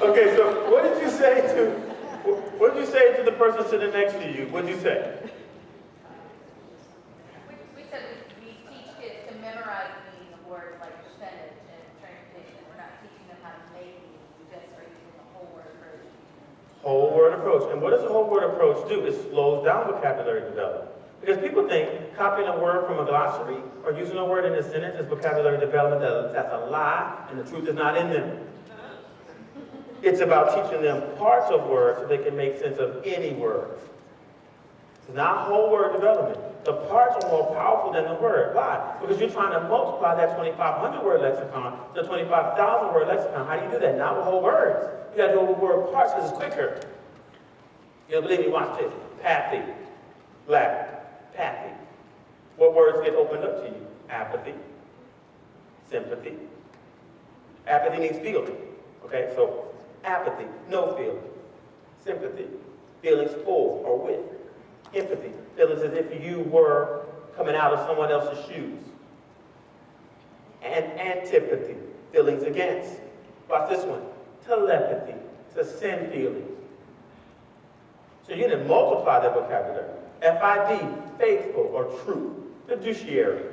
Okay, so what did you say to the person sitting next to you? What did you say? We said we teach kids to memorize the meaning of words like percentage and transportation. We're not teaching them how to make meaning. We just are using the whole word approach. Whole word approach. And what does a whole word approach do? It slows down vocabulary development. Because people think copying a word from a glossary or using a word in a sentence is vocabulary development. That's a lie, and the truth is not in them. It's about teaching them parts of words so they can make sense of any word. It's not whole word development. The parts are more powerful than the word. Why? Because you're trying to multiply that 2,500 word lexicon to 25,000 word lexicon. How do you do that? Not with whole words. You got to do it with word parts because it's quicker. You don't believe me? Watch this. Pathy. Latin. Pathy. What words get opened up to you? Apathy. Sympathy. Apathy means feeling. Okay, so apathy, no feeling. Sympathy, feelings for or with. Empathy, feelings as if you were coming out of someone else's shoes. And antipathy, feelings against. Watch this one. Telepathy, to send feelings. So you need to multiply that vocabulary. F-I-D, faithful or true. Fiduciary,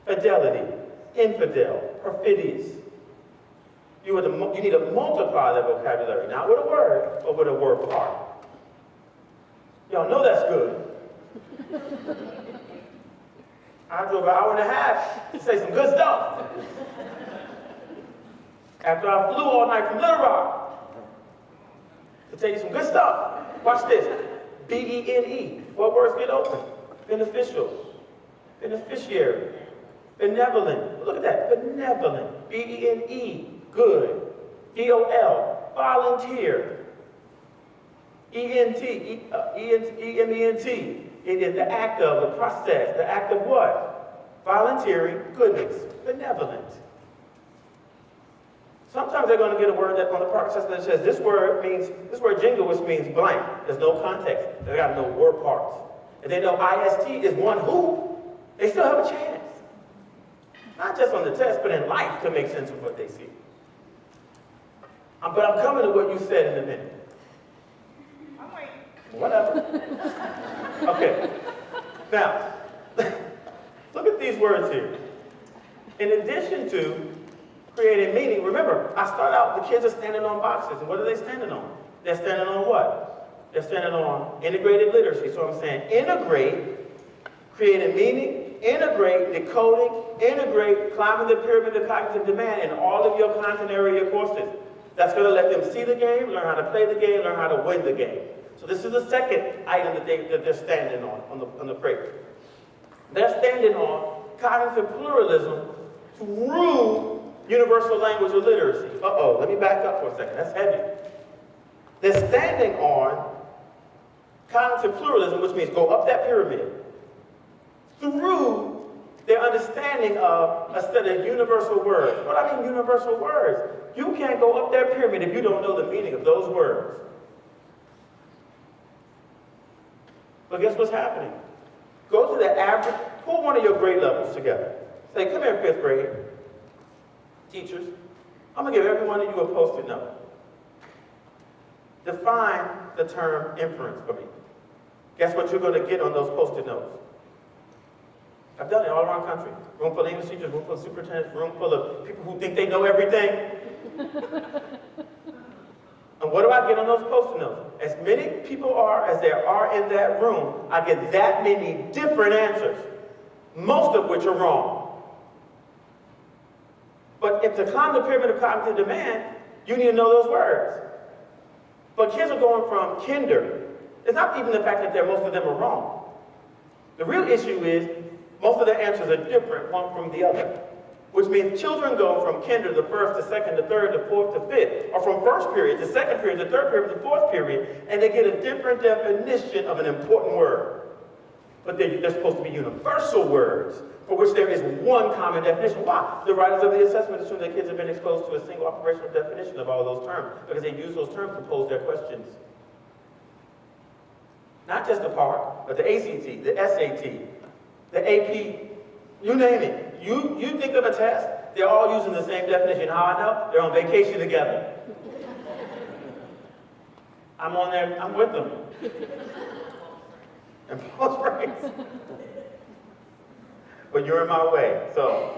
fidelity, infidel, perfidious. You need to multiply that vocabulary, not with a word, but with a word part. Y'all know that's good. I drove an hour and a half to say some good stuff. After I flew all night from Little Rock to tell you some good stuff. Watch this. B-E-N-E. What words get open? Beneficial. Beneficiary. Benevolent. Look at that. Benevolent. B-E-N-E. Good. V-O-L. Volunteer. E-N-T. E-M-E-N-T. It is the act of, the process. The act of what? Volunteering. Goodness. Benevolent. Sometimes they're going to get a word that on the process that says this word jingoist means blank. There's no context. They got to know word parts. If they know IST is one who, they still have a chance. Not just on the test, but in life to make sense of what they see. But I'm coming to what you said in a minute. I'm waiting. Whatever. Okay. Now, look at these words here. In addition to creating meaning, remember, I start out, the kids are standing on boxes. And what are they standing on? They're standing on what? They're standing on integrated literacy. So I'm saying integrate, creating meaning, integrate, decoding, integrate, climbing the pyramid of cognitive demand in all of your content area courses. That's going to let them see the game, learn how to play the game, learn how to win the game. So this is the second item that they're standing on the crate. They're standing on cognitive pluralism through universal language of literacy. Let me back up for a second. That's heavy. They're standing on cognitive pluralism, which means go up that pyramid, through their understanding of a set of universal words. What I mean universal words? You can't go up that pyramid if you don't know the meaning of those words. But guess what's happening? Go to the average, pull one of your grade levels together. Say, come here, 5th grade. Teachers, I'm going to give every one of you a Post-it note. Define the term inference for me. Guess what you're going to get on those Post-it notes? I've done it all around the country. Room full of English teachers, room full of superintendents, room full of people who think they know everything. And what do I get on those Post-it notes? As many people as there are in that room, I get that many different answers, most of which are wrong. But if to climb the pyramid of cognitive demand, you need to know those words. But kids are going from kinder. It's not even the fact that most of them are wrong. The real issue is most of the answers are different one from the other. Which means children go from kinder to first, to second, to third, to fourth, to fifth, or from first period to second period, to third period, to fourth period, and they get a different definition of an important word. But they're supposed to be universal words, for which there is one common definition. Why? The writers of the assessment assume that kids have been exposed to a single operational definition of all those terms, because they use those terms to pose their questions. Not just the PARC, but the ACT, the SAT, the AP, you name it. You think of a test, they're all using the same definition. How I know? They're on vacation together. I'm on there, I'm with them. And Paul's right. But you're in my way, so.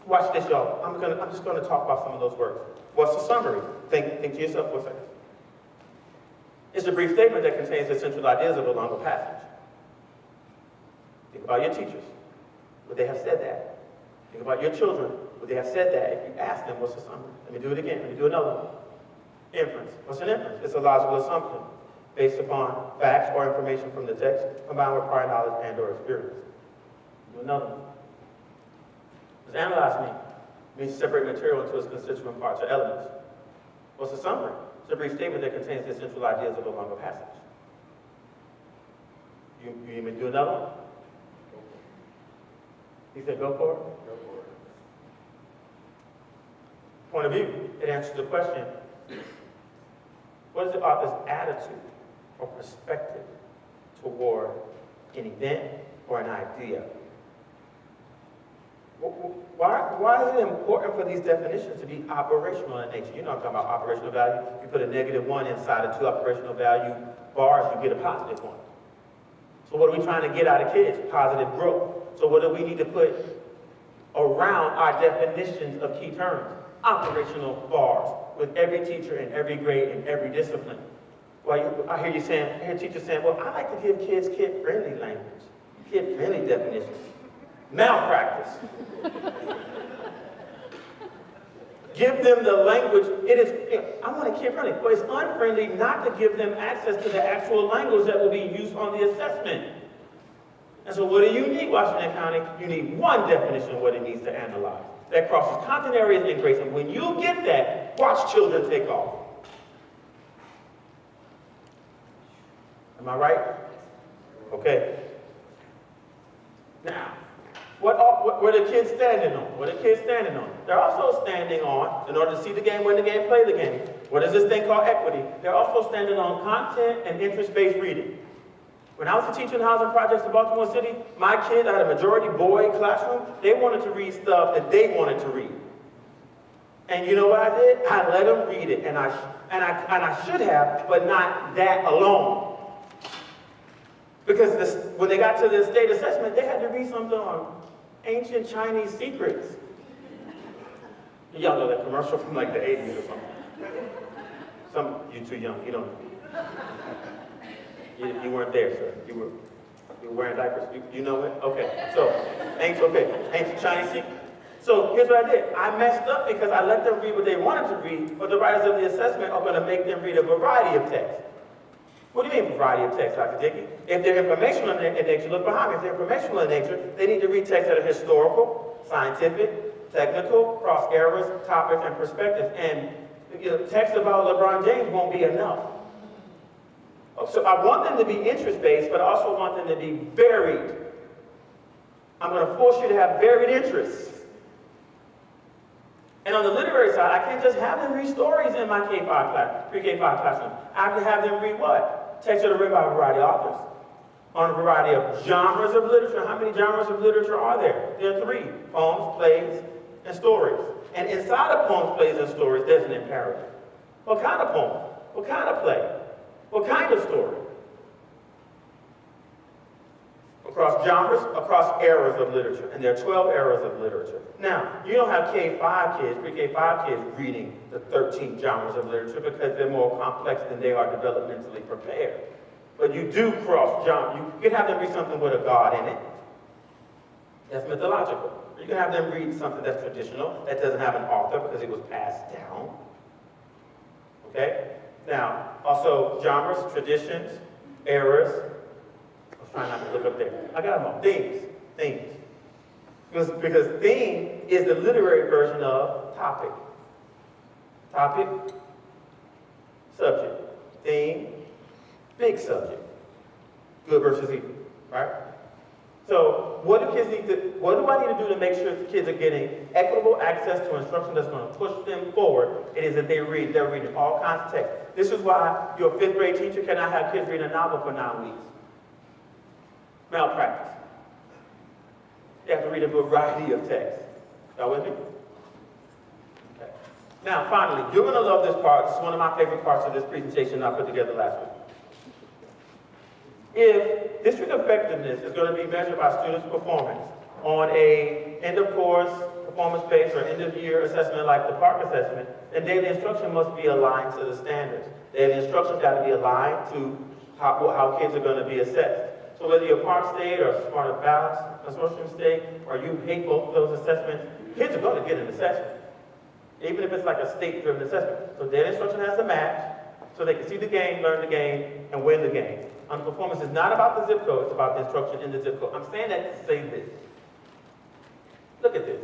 Watch this, y'all. I'm just gonna talk about some of those words. What's the summary? Think to yourself for a second. It's a brief statement that contains the central ideas of a longer passage. Think about your teachers. Would they have said that? Think about your children. Would they have said that if you asked them, what's the summary? Let me do it again. Let me do another one. Inference. What's an inference? It's a logical assumption based upon facts or information from the text combined with prior knowledge and or experience. Do another one. What does analyze mean? It means to separate material into its constituent parts or elements. What's the summary? It's a brief statement that contains the central ideas of a longer passage. You need me to do another one? He said, go for it? Go for it. Point of view, it answers the question, what is the author's attitude or perspective toward an event or an idea? Why is it important for these definitions to be operational in nature? You know I'm talking about operational value. You put a -1 inside of 2 operational value bars, you get a +1. So what are we trying to get out of kids? Positive growth. So what do we need to put around our definitions of key terms? Operational bars with every teacher in every grade in every discipline. Well, I hear teachers saying, well, I like to give kids kid-friendly language, kid-friendly definitions. Malpractice. Give them the language. I want a kid-friendly. But it's unfriendly not to give them access to the actual language that will be used on the assessment. And so what do you need, Washington County? You need one definition of what it needs to analyze. That crosses content areas and grades. And when you get that, watch children take off. Am I right? Okay. Now, what are the kids standing on? What are the kids standing on? They're also standing on, in order to see the game, win the game, play the game. What is this thing called equity? They're also standing on content and interest-based reading. When I was a teacher in housing projects in Baltimore City, my kids, I had a majority boy classroom, they wanted to read stuff that they wanted to read. And you know what I did? I let them read it, and I should have, but not that alone. Because when they got to the state assessment, they had to read something on ancient Chinese secrets. Y'all know that commercial from like the 80s or something. You too young, you don't know. You weren't there, sir. You were wearing diapers. You know it? Okay. So, ancient Chinese secret. So here's what I did. I messed up because I let them read what they wanted to read, but the writers of the assessment are going to make them read a variety of texts. What do you mean variety of text, Dr. Dickey? If they're informational in nature, look behind me. If they're informational in nature, they need to read texts that are historical, scientific, technical, cross eras, topics, and perspectives. And texts about LeBron James won't be enough. So I want them to be interest-based, but I also want them to be varied. I'm going to force you to have varied interests. And on the literary side, I can't just have them read stories in my K-5 class, pre-K-5 classroom. I have to have them read what? Texts that are written by a variety of authors. On a variety of genres of literature. How many genres of literature are there? There are 3. Poems, plays, and stories. And inside of poems, plays, and stories, there's an imperative. What kind of poem? What kind of play? What kind of story? Across genres, across eras of literature. And there are 12 eras of literature. Now, you don't have K-5 kids, pre-K-5 kids reading the 13 genres of literature because they're more complex than they are developmentally prepared. But you do cross genre. You can have them read something with a god in it. That's mythological. You can have them read something that's traditional, that doesn't have an author because it was passed down. Okay? Now, also genres, traditions, eras. I was trying not to look up there. I got them all. Themes. Because theme is the literary version of topic. Topic, subject. Theme, big subject. Good versus evil, right? So what do I need to do to make sure the kids are getting equitable access to instruction that's going to push them forward? It is that they're reading all kinds of text. This is why your 5th grade teacher cannot have kids read a novel for 9 weeks. Malpractice. They have to read a variety of texts. Y'all with me? Okay. Now, finally, you're going to love this part. This is one of my favorite parts of this presentation I put together last week. If district effectiveness is going to be measured by students' performance on a end-of-course performance-based or end-of-year assessment like the Park assessment, then daily instruction must be aligned to the standards. Daily instruction's got to be aligned to how kids are going to be assessed. So whether you're Park State or Smart Balance Consortium State, or you hate both of those assessments, kids are going to get an assessment, even if it's like a state-driven assessment. So daily instruction has to match so they can see the game, learn the game, and win the game. Performance is not about the zip code, it's about the instruction in the zip code. I'm saying that to say this. Look at this.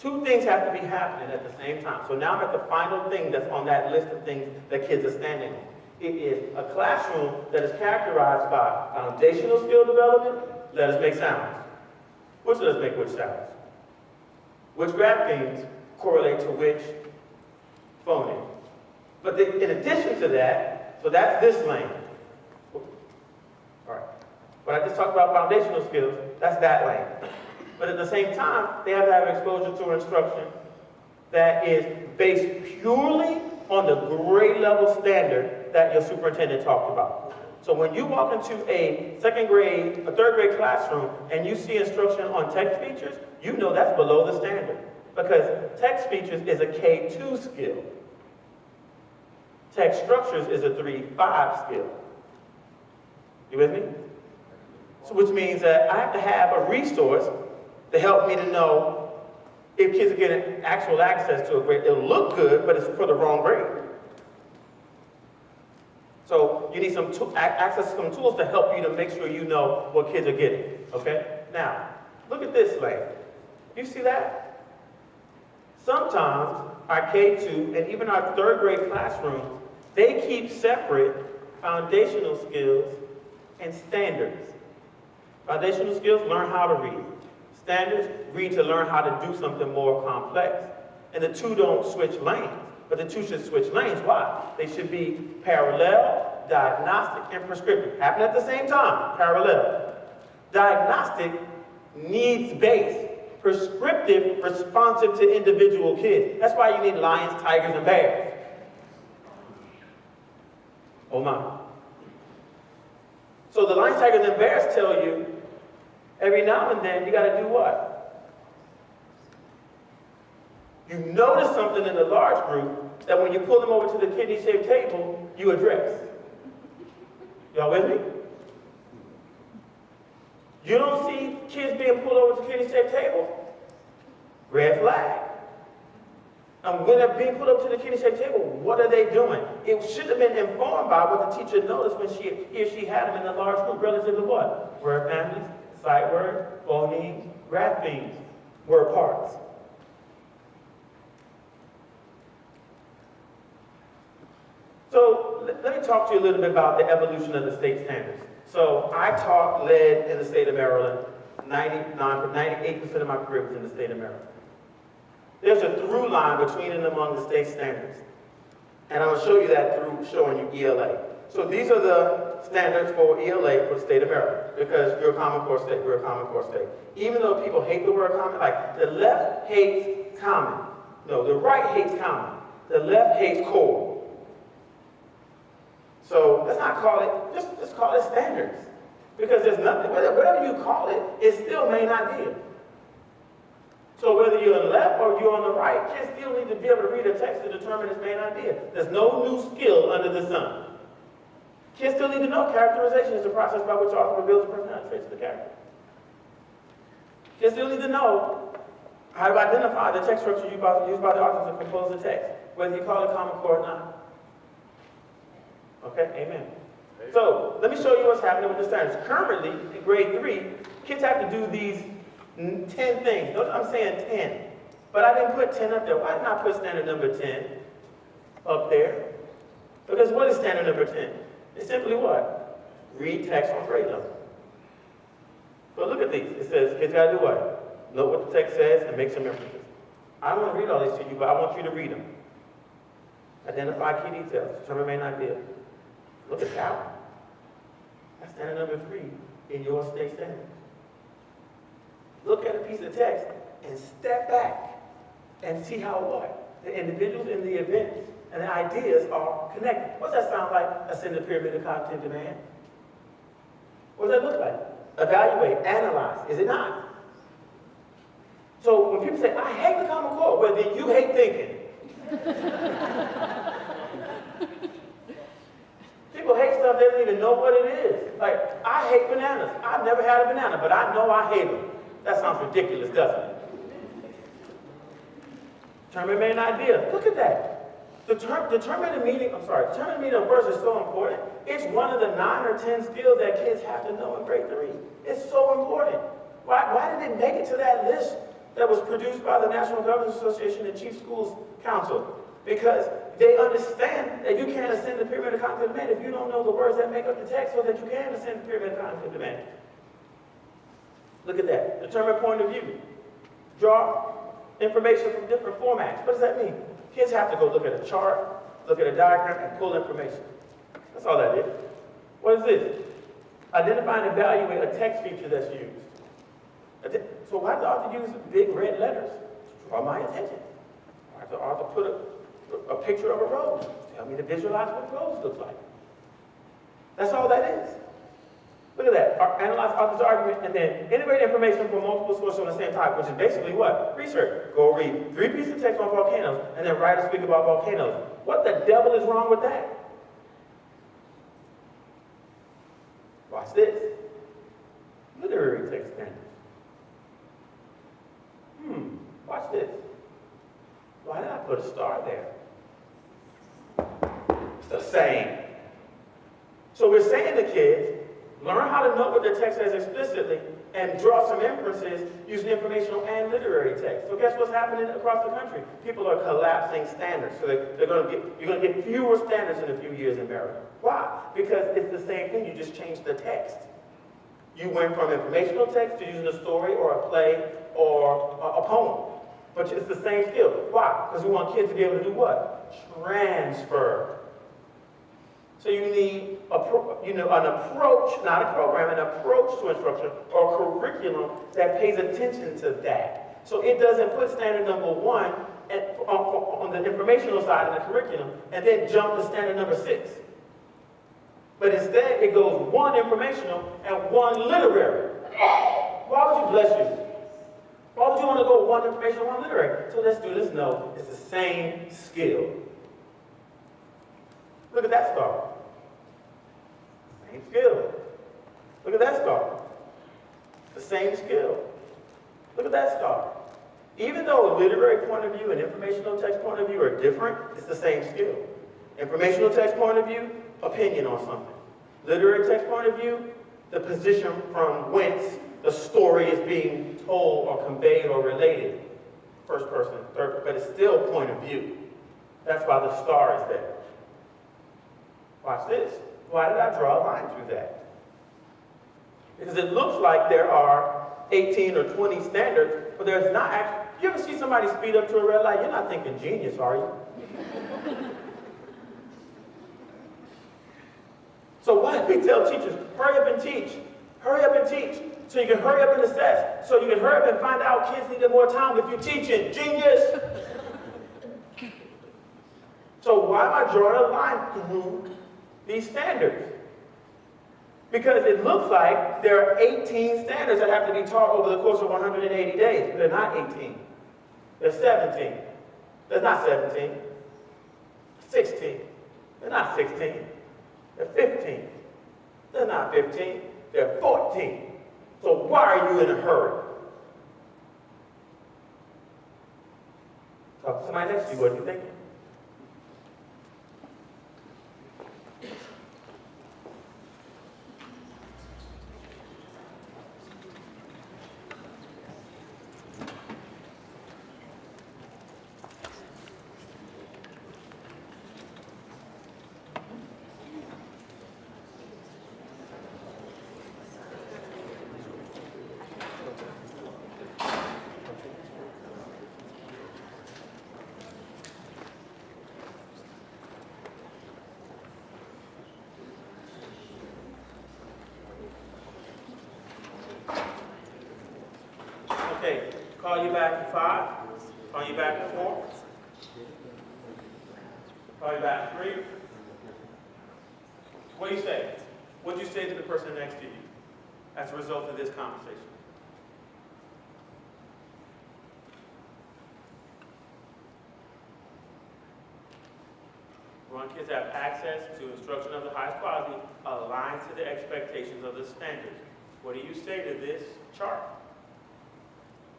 2 things have to be happening at the same time. So now I'm at the final thing that's on that list of things that kids are standing on. It is a classroom that is characterized by foundational skill development. Let us make sounds. Which let us make which sounds? Which graphemes correlate to which phoneme? But in addition to that, so that's this lane. All right. What I just talked about foundational skills, that's that lane. But at the same time, they have to have exposure to instruction that is based purely on the grade level standard that your superintendent talked about. So when you walk into a 3rd grade classroom and you see instruction on text features, you know that's below the standard. Because text features is a K2 skill. Text structures is a 3-5 skill. You with me? So which means that I have to have a resource to help me to know if kids are getting actual access to a grade. It'll look good, but it's for the wrong grade. So you need some access to some tools to help you to make sure you know what kids are getting, okay? Now, look at this lane. You see that? Sometimes our K2 and even our 3rd grade classrooms, they keep separate foundational skills and standards. Foundational skills, learn how to read. Standards, read to learn how to do something more complex. And the 2 don't switch lanes, but the 2 should switch lanes. Why? They should be parallel, diagnostic, and prescriptive. Happen at the same time, parallel. Diagnostic, needs-based. Prescriptive, responsive to individual kids. That's why you need lions, tigers, and bears. Oh my. So the lions, tigers, and bears tell you every now and then you got to do what? You notice something in the large group that when you pull them over to the kidney-shaped table, you address. Y'all with me? You don't see kids being pulled over to kidney-shaped table? Red flag. And when they're being put up to the kidney-shaped table, what are they doing? It should have been informed by what the teacher noticed when he or she had them in the large group relative to what? Word families, sight words, phonemes, graphemes, word parts. So let me talk to you a little bit about the evolution of the state standards. So I led in the state of Maryland. 98% of my career was in the state of Maryland. There's a through line between and among the state standards. And I'm going to show you that through showing you ELA. So these are the standards for ELA for the state of Maryland, because you're a Common Core state, we're a Common Core state. Even though people hate the word common, like the left hates common. No, the right hates common. The left hates core. So let's not call it, just call it standards. Because there's nothing, whatever you call it, it's still main idea. So whether you're on the left or you're on the right, kids still need to be able to read a text to determine its main idea. There's no new skill under the sun. Kids still need to know characterization is the process by which author reveals the personality traits of the character. Kids still need to know how to identify the text structure used by the author to compose the text, whether you call it Common Core or not. Okay, amen. So let me show you what's happening with the standards. Currently, in grade 3, kids have to do these 10 things. Notice I'm saying 10. But I didn't put 10 up there. Why didn't I put standard number 10 up there? Because what is standard number 10? It's simply what? Read text on grade level. So look at these. It says kids got to do what? Know what the text says and make some references. I don't want to read all these to you, but I want you to read them. Identify key details. Determine main idea. Look at that one. That's standard number 3 in your state standard. Look at a piece of text and step back and see how what? The individuals and the events and the ideas are connected. What's that sound like? Ascend the pyramid of cognitive demand. What does that look like? Evaluate, analyze. Is it not? So when people say, I hate the Common Core, well, then you hate thinking. People hate stuff they don't even know what it is. Like, I hate bananas. I've never had a banana, but I know I hate them. That sounds ridiculous, doesn't it? Determine main idea. Look at that. Determine the meaning of words is so important. It's one of the 9 or 10 skills that kids have to know in grade 3. It's so important. Why did it make it to that list that was produced by the National Governors Association and Chief Schools Council? Because they understand that you can't ascend the pyramid of cognitive demand if you don't know the words that make up the text so that you can ascend the pyramid of cognitive demand. Look at that. Determine point of view. Draw information from different formats. What does that mean? Kids have to go look at a chart, look at a diagram, and pull information. That's all that is. What is this? Identify and evaluate a text feature that's used. So why does the author use big red letters? To draw my attention. Why does the author put a picture of a rose? Tell me to visualize what a rose looks like. That's all that is. Look at that. Analyze author's argument and then integrate information from multiple sources on the same topic, which is basically what? Research. Go read 3 pieces of text on volcanoes and then write a speak about volcanoes. What the devil is wrong with that? Watch this. Literary text standards. Watch this. Why did I put a star there? It's the same. So we're saying to kids, learn how to know what the text says explicitly and draw some inferences using informational and literary text. So guess what's happening across the country? People are collapsing standards. So you're going to get fewer standards in a few years in Maryland. Why? Because it's the same thing. You just changed the text. You went from informational text to using a story or a play or a poem. But it's the same skill. Why? Because we want kids to be able to do what? Transfer. So you need an approach, not a program, an approach to instruction or a curriculum that pays attention to that. So it doesn't put standard number 1 on the informational side of the curriculum and then jump to standard number 6. But instead it goes 1 informational and 1 literary. Why would you bless you? Why would you want to go one information, one literary? So let students know it's the same skill. Look at that star. Same skill. Look at that star. The same skill. Look at that star. Even though a literary point of view and informational text point of view are different, it's the same skill. Informational text point of view, opinion on something. Literary text point of view, the position from whence the story is being told or conveyed or related. First person, third, but it's still point of view. That's why the star is there. Watch this. Why did I draw a line through that? Because it looks like there are 18 or 20 standards, but there's not actually. You ever see somebody speed up to a red light? You're not thinking genius, are you? So why do we tell teachers, hurry up and teach? Hurry up and teach. So you can hurry up and assess. So you can hurry up and find out kids needed more time if you're teaching. Genius! So why am I drawing a line through these standards? Because it looks like there are 18 standards that have to be taught over the course of 180 days. But they're not 18. They're 17. They're not 17. 16. They're not 16. They're 15. They're not 15. They're 14. So why are you in a hurry? Talk to somebody next to you. What are you thinking? Okay, call you back in 5, call you back in 4, call you back in 3. What do you say? What do you say to the person next to you as a result of this conversation? We want kids to have access to instruction of the highest quality aligned to the expectations of the standards. What do you say to this chart?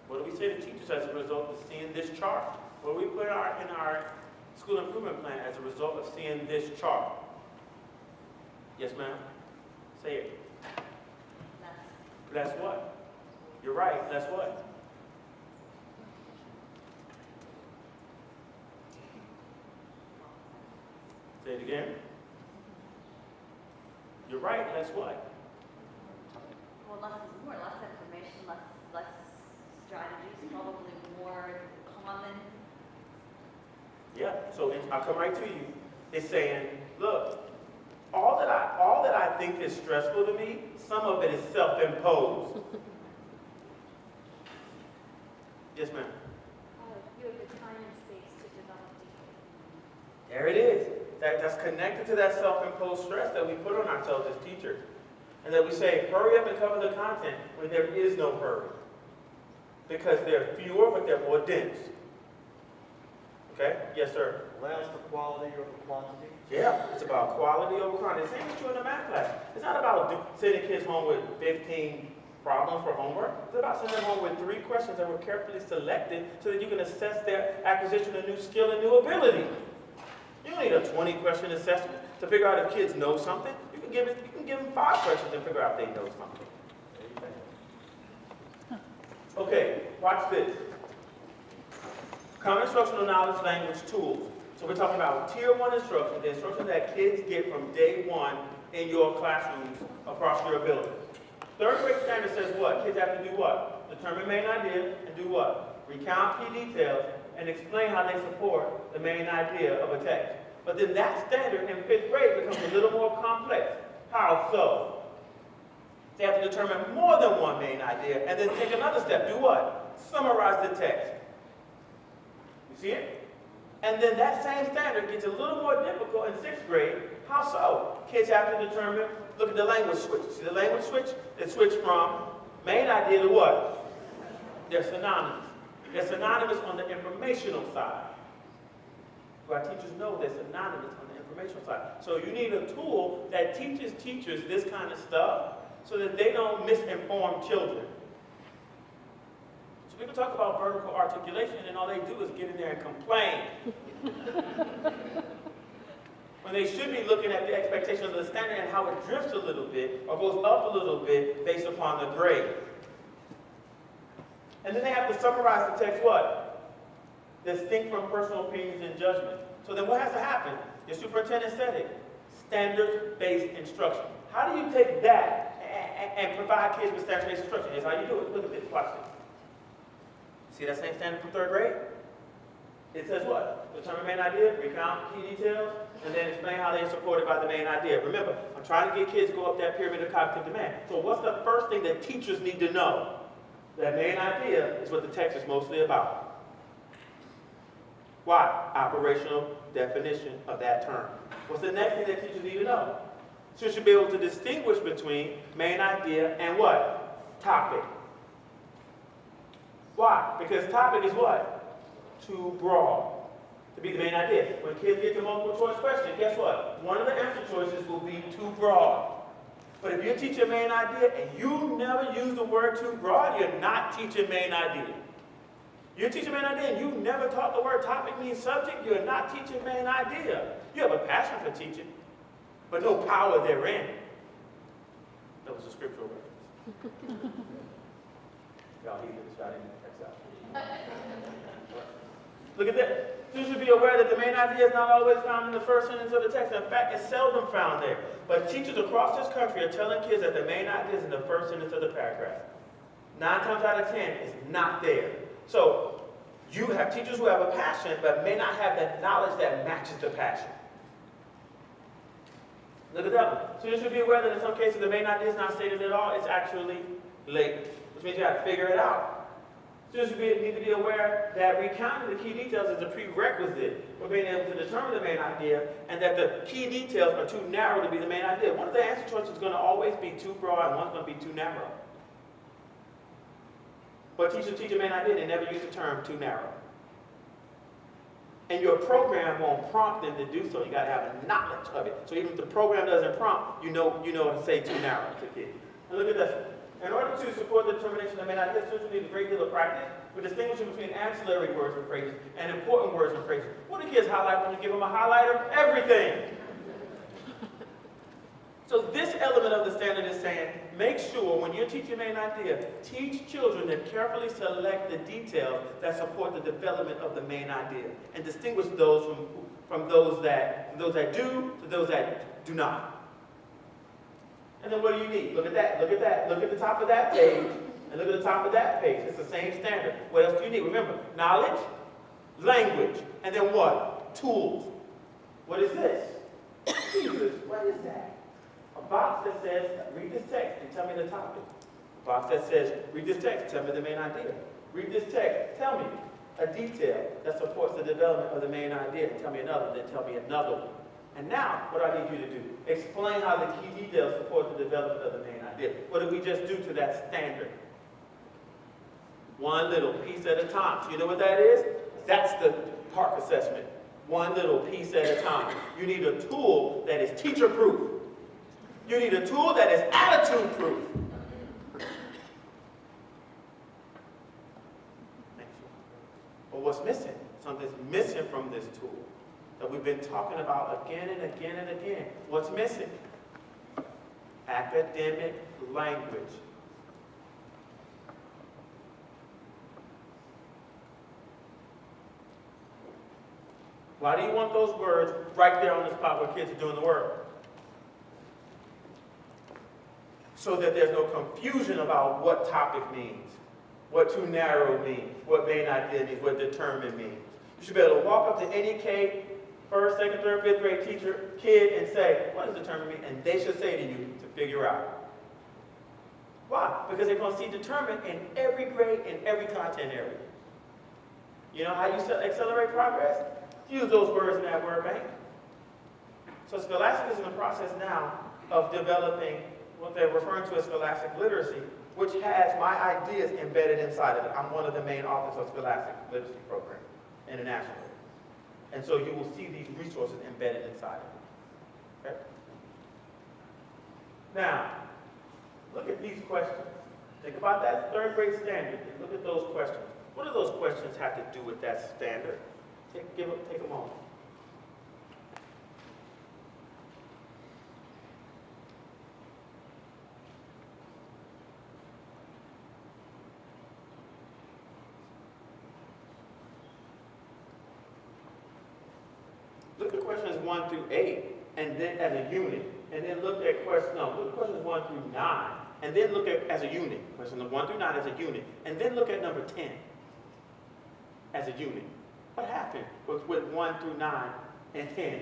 What do we say to teachers as a result of seeing this chart? What do we put in our school improvement plan as a result of seeing this chart? Yes, ma'am? Say it. Less what? You're right, less what? Say it again. You're right, less what? Well, less is more, less information, less strategies, probably more common. Yeah, so I'll come right to you. It's saying, look, all that I think is stressful to me, some of it is self-imposed. Yes, ma'am. You have the time and space to develop deeply. There it is. That's connected to that self-imposed stress that we put on ourselves as teachers. And that we say, hurry up and cover the content when there is no hurry. Because they're fewer, but they're more dense. Okay? Yes, sir? Less the quality or the quantity? Yeah, it's about quality over quantity. Same as you in the math class. It's not about sending kids home with 15 problems for homework. It's about sending them home with 3 questions that were carefully selected so that you can assess their acquisition of new skill and new ability. You don't need a 20-question assessment to figure out if kids know something. You can give them 5 questions and figure out if they know something. Okay, watch this. Common instructional knowledge, language, tools. So we're talking about Tier 1 instruction, the instruction that kids get from day 1 in your classrooms across your ability. 3rd grade standard says what? Kids have to do what? Determine main idea and do what? Recount key details and explain how they support the main idea of a text. But then that standard in 5th grade becomes a little more complex. How so? They have to determine more than one main idea and then take another step. Do what? Summarize the text. You see it? And then that same standard gets a little more difficult in 6th grade. How so? Kids have to determine, look at the language switch. See the language switch? It switched from main idea to what? They're synonymous. They're synonymous on the informational side. So our teachers know they're synonymous on the informational side. So you need a tool that teaches teachers this kind of stuff so that they don't misinform children. So people talk about vertical articulation and all they do is get in there and complain. When they should be looking at the expectations of the standard and how it drifts a little bit or goes up a little bit based upon the grade. And then they have to summarize the text what? Distinct from personal opinions and judgment. So then what has to happen? Your superintendent said it. Standards-based instruction. How do you take that and provide kids with standards-based instruction? Here's how you do it. Look at this. Watch this. See that same standard from 3rd grade? It says what? Determine main idea, recount key details, and then explain how they are supported by the main idea. Remember, I'm trying to get kids to go up that pyramid of cognitive demand. So what's the first thing that teachers need to know? That main idea is what the text is mostly about. Why? Operational definition of that term. What's the next thing that teachers need to know? So you should be able to distinguish between main idea and what? Topic. Why? Because topic is what? Too broad to be the main idea. When kids get to multiple choice question, guess what? One of the answer choices will be too broad. But if you teach a main idea and you never use the word too broad, you're not teaching main idea. You teach a main idea and you never taught the word topic means subject, you're not teaching main idea. You have a passion for teaching, but no power therein. That was a scriptural reference. Y'all hear this? Y'all didn't catch that. Look at that. You should be aware that the main idea is not always found in the first sentence of the text. In fact, it's seldom found there. But teachers across this country are telling kids that the main idea is in the first sentence of the paragraph. 9 times out of 10, it's not there. So you have teachers who have a passion, but may not have the knowledge that matches the passion. Look at that one. So you should be aware that in some cases the main idea is not stated at all. It's actually latent, which means you have to figure it out. Students need to be aware that recounting the key details is a prerequisite for being able to determine the main idea, and that the key details are too narrow to be the main idea. One of the answer choices is going to always be too broad, and one's going to be too narrow. But teachers teach a main idea, they never use the term too narrow. And your program won't prompt them to do so. You got to have a knowledge of it. So even if the program doesn't prompt, you know to say too narrow to kids. And look at this one. In order to support the determination of main idea, students need a great deal of practice for distinguishing between ancillary words and phrases and important words and phrases. What do kids highlight when you give them a highlighter? Everything. So this element of the standard is saying, make sure when you're teaching main idea, teach children to carefully select the details that support the development of the main idea and distinguish those from those that do to those that do not. And then what do you need? Look at that, look at that. Look at the top of that page, and look at the top of that page. It's the same standard. What else do you need? Remember, knowledge, language, and then what? Tools. What is this? Jesus, what is that? A box that says, read this text and tell me the topic. A box that says, read this text, tell me the main idea. Read this text, tell me a detail that supports the development of the main idea. Tell me another, then tell me another one. And now, what do I need you to do? Explain how the key details support the development of the main idea. What did we just do to that standard? One little piece at a time. So you know what that is? That's the PARC assessment. One little piece at a time. You need a tool that is teacher-proof. You need a tool that is attitude-proof. But what's missing? Something's missing from this tool that we've been talking about again and again and again. What's missing? Academic language. Why do you want those words right there on the spot where kids are doing the work? So that there's no confusion about what topic means, what too narrow means, what main idea means, what determined means. You should be able to walk up to any K, first, second, third, fifth grade teacher, kid, and say, what does determined mean? And they should say to you to figure out. Why? Because they're going to see determined in every grade, in every content area. You know how you accelerate progress? Use those words in that word bank. So Scholastic is in the process now of developing what they're referring to as scholastic literacy, which has my ideas embedded inside of it. I'm one of the main authors of Scholastic Literacy Program internationally. And so you will see these resources embedded inside of it. Okay? Now, look at these questions. Think about that third grade standard and look at those questions. What do those questions have to do with that standard? Take a moment. Look at questions 1 through 8, and then as a unit, and then look at questions 1 through 9, and then look at as a unit, questions 1 through 9 as a unit, and then look at number 10 as a unit. What happened with 1 through 9 and 10?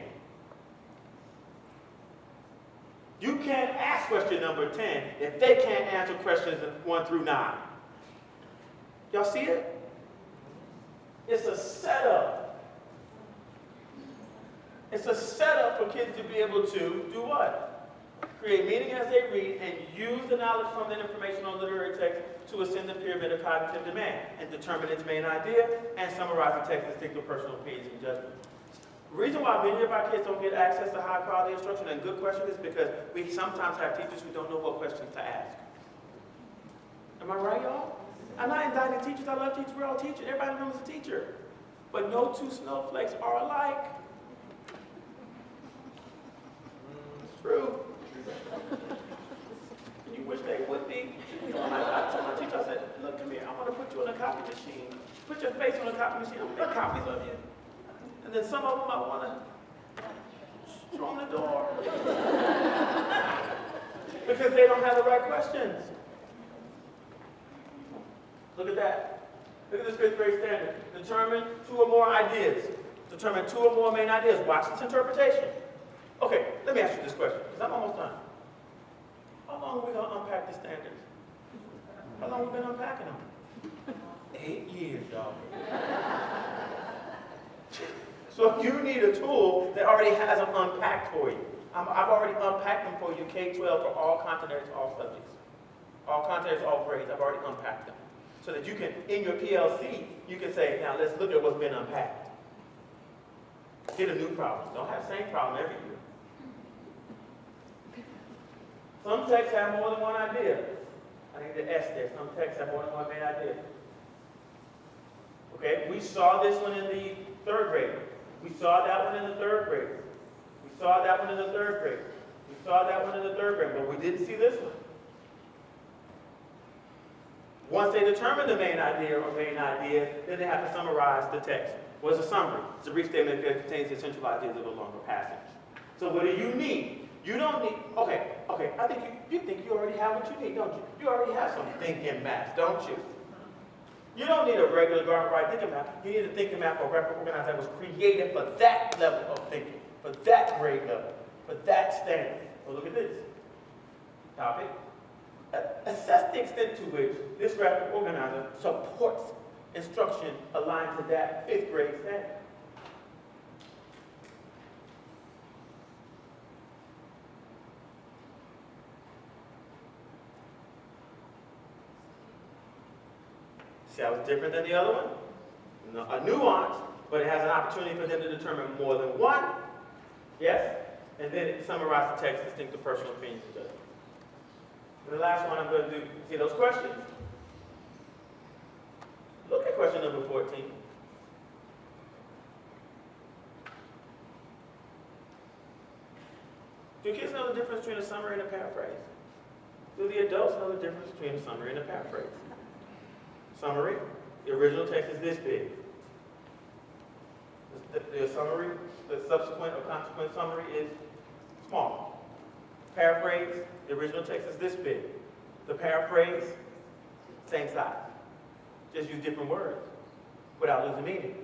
You can't ask question number 10 if they can't answer questions 1 through 9. Y'all see it? It's a setup. It's a setup for kids to be able to do what? Create meaning as they read and use the knowledge from the information on literary text to ascend the pyramid of cognitive demand and determine its main idea and summarize the text distinct to personal opinions and judgment. The reason why many of our kids don't get access to high quality instruction and good questions is because we sometimes have teachers who don't know what questions to ask. Am I right, y'all? I'm not indicting teachers. I love teachers. We're all teachers. Everybody in the room is a teacher. But no two snowflakes are alike. It's true. And you wish they would be. I told my teacher, I said, look, come here. I want to put you on a copy machine. Put your face on a copy machine. I'm going to make copies of you. And then some of them I want to throw them the door. Because they don't have the right questions. Look at that. Look at this fifth grade standard. Determine 2 or more ideas. Determine 2 or more main ideas. Watch this interpretation. Okay, let me ask you this question, because I'm almost done. How long are we going to unpack the standards? How long have we been unpacking them? 8 years, y'all. So you need a tool that already has them unpacked for you. I've already unpacked them for you, K-12, for all continents, all subjects. All continents, all grades, I've already unpacked them. So that you can, in your PLC, you can say, now let's look at what's been unpacked. Get a new problem. Don't have the same problem every year. Some texts have more than one idea. I think the S there. Some texts have more than one main idea. Okay, we saw this one in the 3rd grade. We saw that one in the 3rd grade. We saw that one in the 3rd grade. We saw that one in the 3rd grade, but we didn't see this one. Once they determine the main idea or main ideas, then they have to summarize the text. What's a summary? It's a brief statement that contains the essential ideas of a longer passage. So what do you need? You don't need, okay, I think you think you already have what you need, don't you? You already have some thinking maps, don't you? You don't need a regular garden right thinking map. You need a thinking map or record organizer that was created for that level of thinking, for that grade level, for that standard. So look at this topic. Assess the extent to which this graphic organizer supports instruction aligned to that 5th grade standard. See how it's different than the other one? No, a nuance, but it has an opportunity for them to determine more than one. Yes? And then it summarizes the text distinct to personal opinions and judgment. And the last one I'm going to do, see those questions? Look at question number 14. Do kids know the difference between a summary and a paraphrase? Do the adults know the difference between a summary and a paraphrase? Summary, the original text is this big. The summary, the subsequent or consequent summary is small. Paraphrase, the original text is this big. The paraphrase, same size. Just use different words without losing meaning.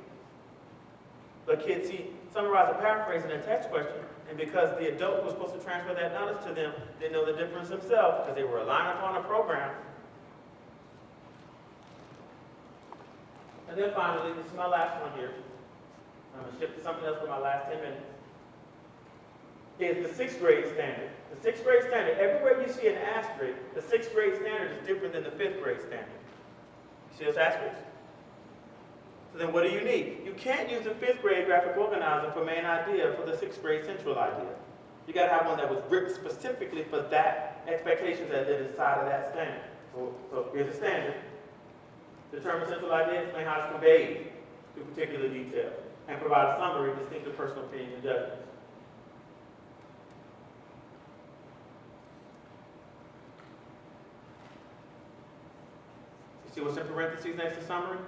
But kids summarize a paraphrase in a text question, and because the adult who was supposed to transfer that knowledge to them didn't know the difference themselves because they were relying upon a program. And then finally, this is my last one here. I'm going to shift to something else for my last 10 minutes. is the 6th grade standard. The 6th grade standard, everywhere you see an asterisk, the 6th grade standard is different than the 5th grade standard. You see those asterisks? So then what do you need? You can't use the 5th grade graphic organizer for main idea for the 6th grade central idea. You got to have one that was written specifically for that expectations that is inside of that standard. So here's the standard. Determine central idea, explain how it's conveyed through particular detail, and provide a summary, distinctive personal opinions and judgments. You see what's in parentheses next to summary?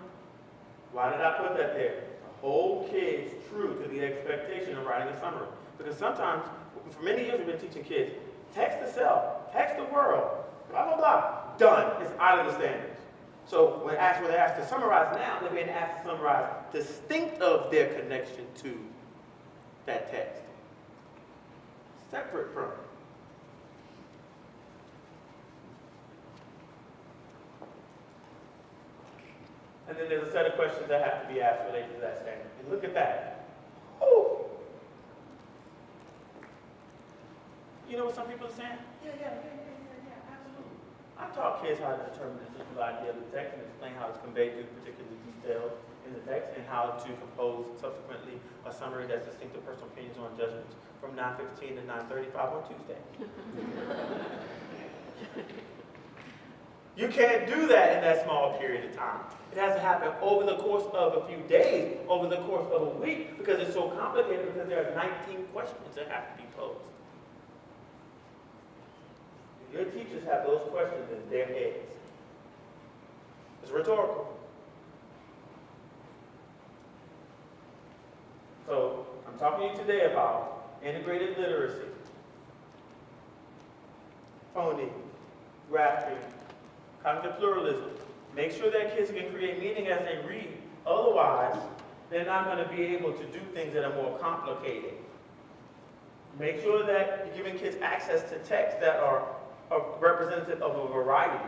Why did I put that there? The whole kid's true to the expectation of writing a summary. Because sometimes, for many years we've been teaching kids, text the self, text the world, blah, blah, blah. Done. It's out of the standards. So when they're asked to summarize now, they're being asked to summarize distinct of their connection to that text. Separate from it. And then there's a set of questions that have to be asked related to that standard. And look at that. Oh! You know what some people are saying? Yeah, absolutely. I taught kids how to determine the central idea of the text and explain how it's conveyed through particular details in the text and how to compose subsequently a summary that's distinct to personal opinions on judgments from 9:15 to 9:35 on Tuesday. You can't do that in that small period of time. It has to happen over the course of a few days, over the course of a week, because it's so complicated because there are 19 questions that have to be posed. Your teachers have those questions in their heads. It's rhetorical. So, I'm talking to you today about integrated literacy, phonics, graphing, cognitive pluralism. Make sure that kids can create meaning as they read. Otherwise, they're not going to be able to do things that are more complicated. Make sure that you're giving kids access to texts that are representative of a variety.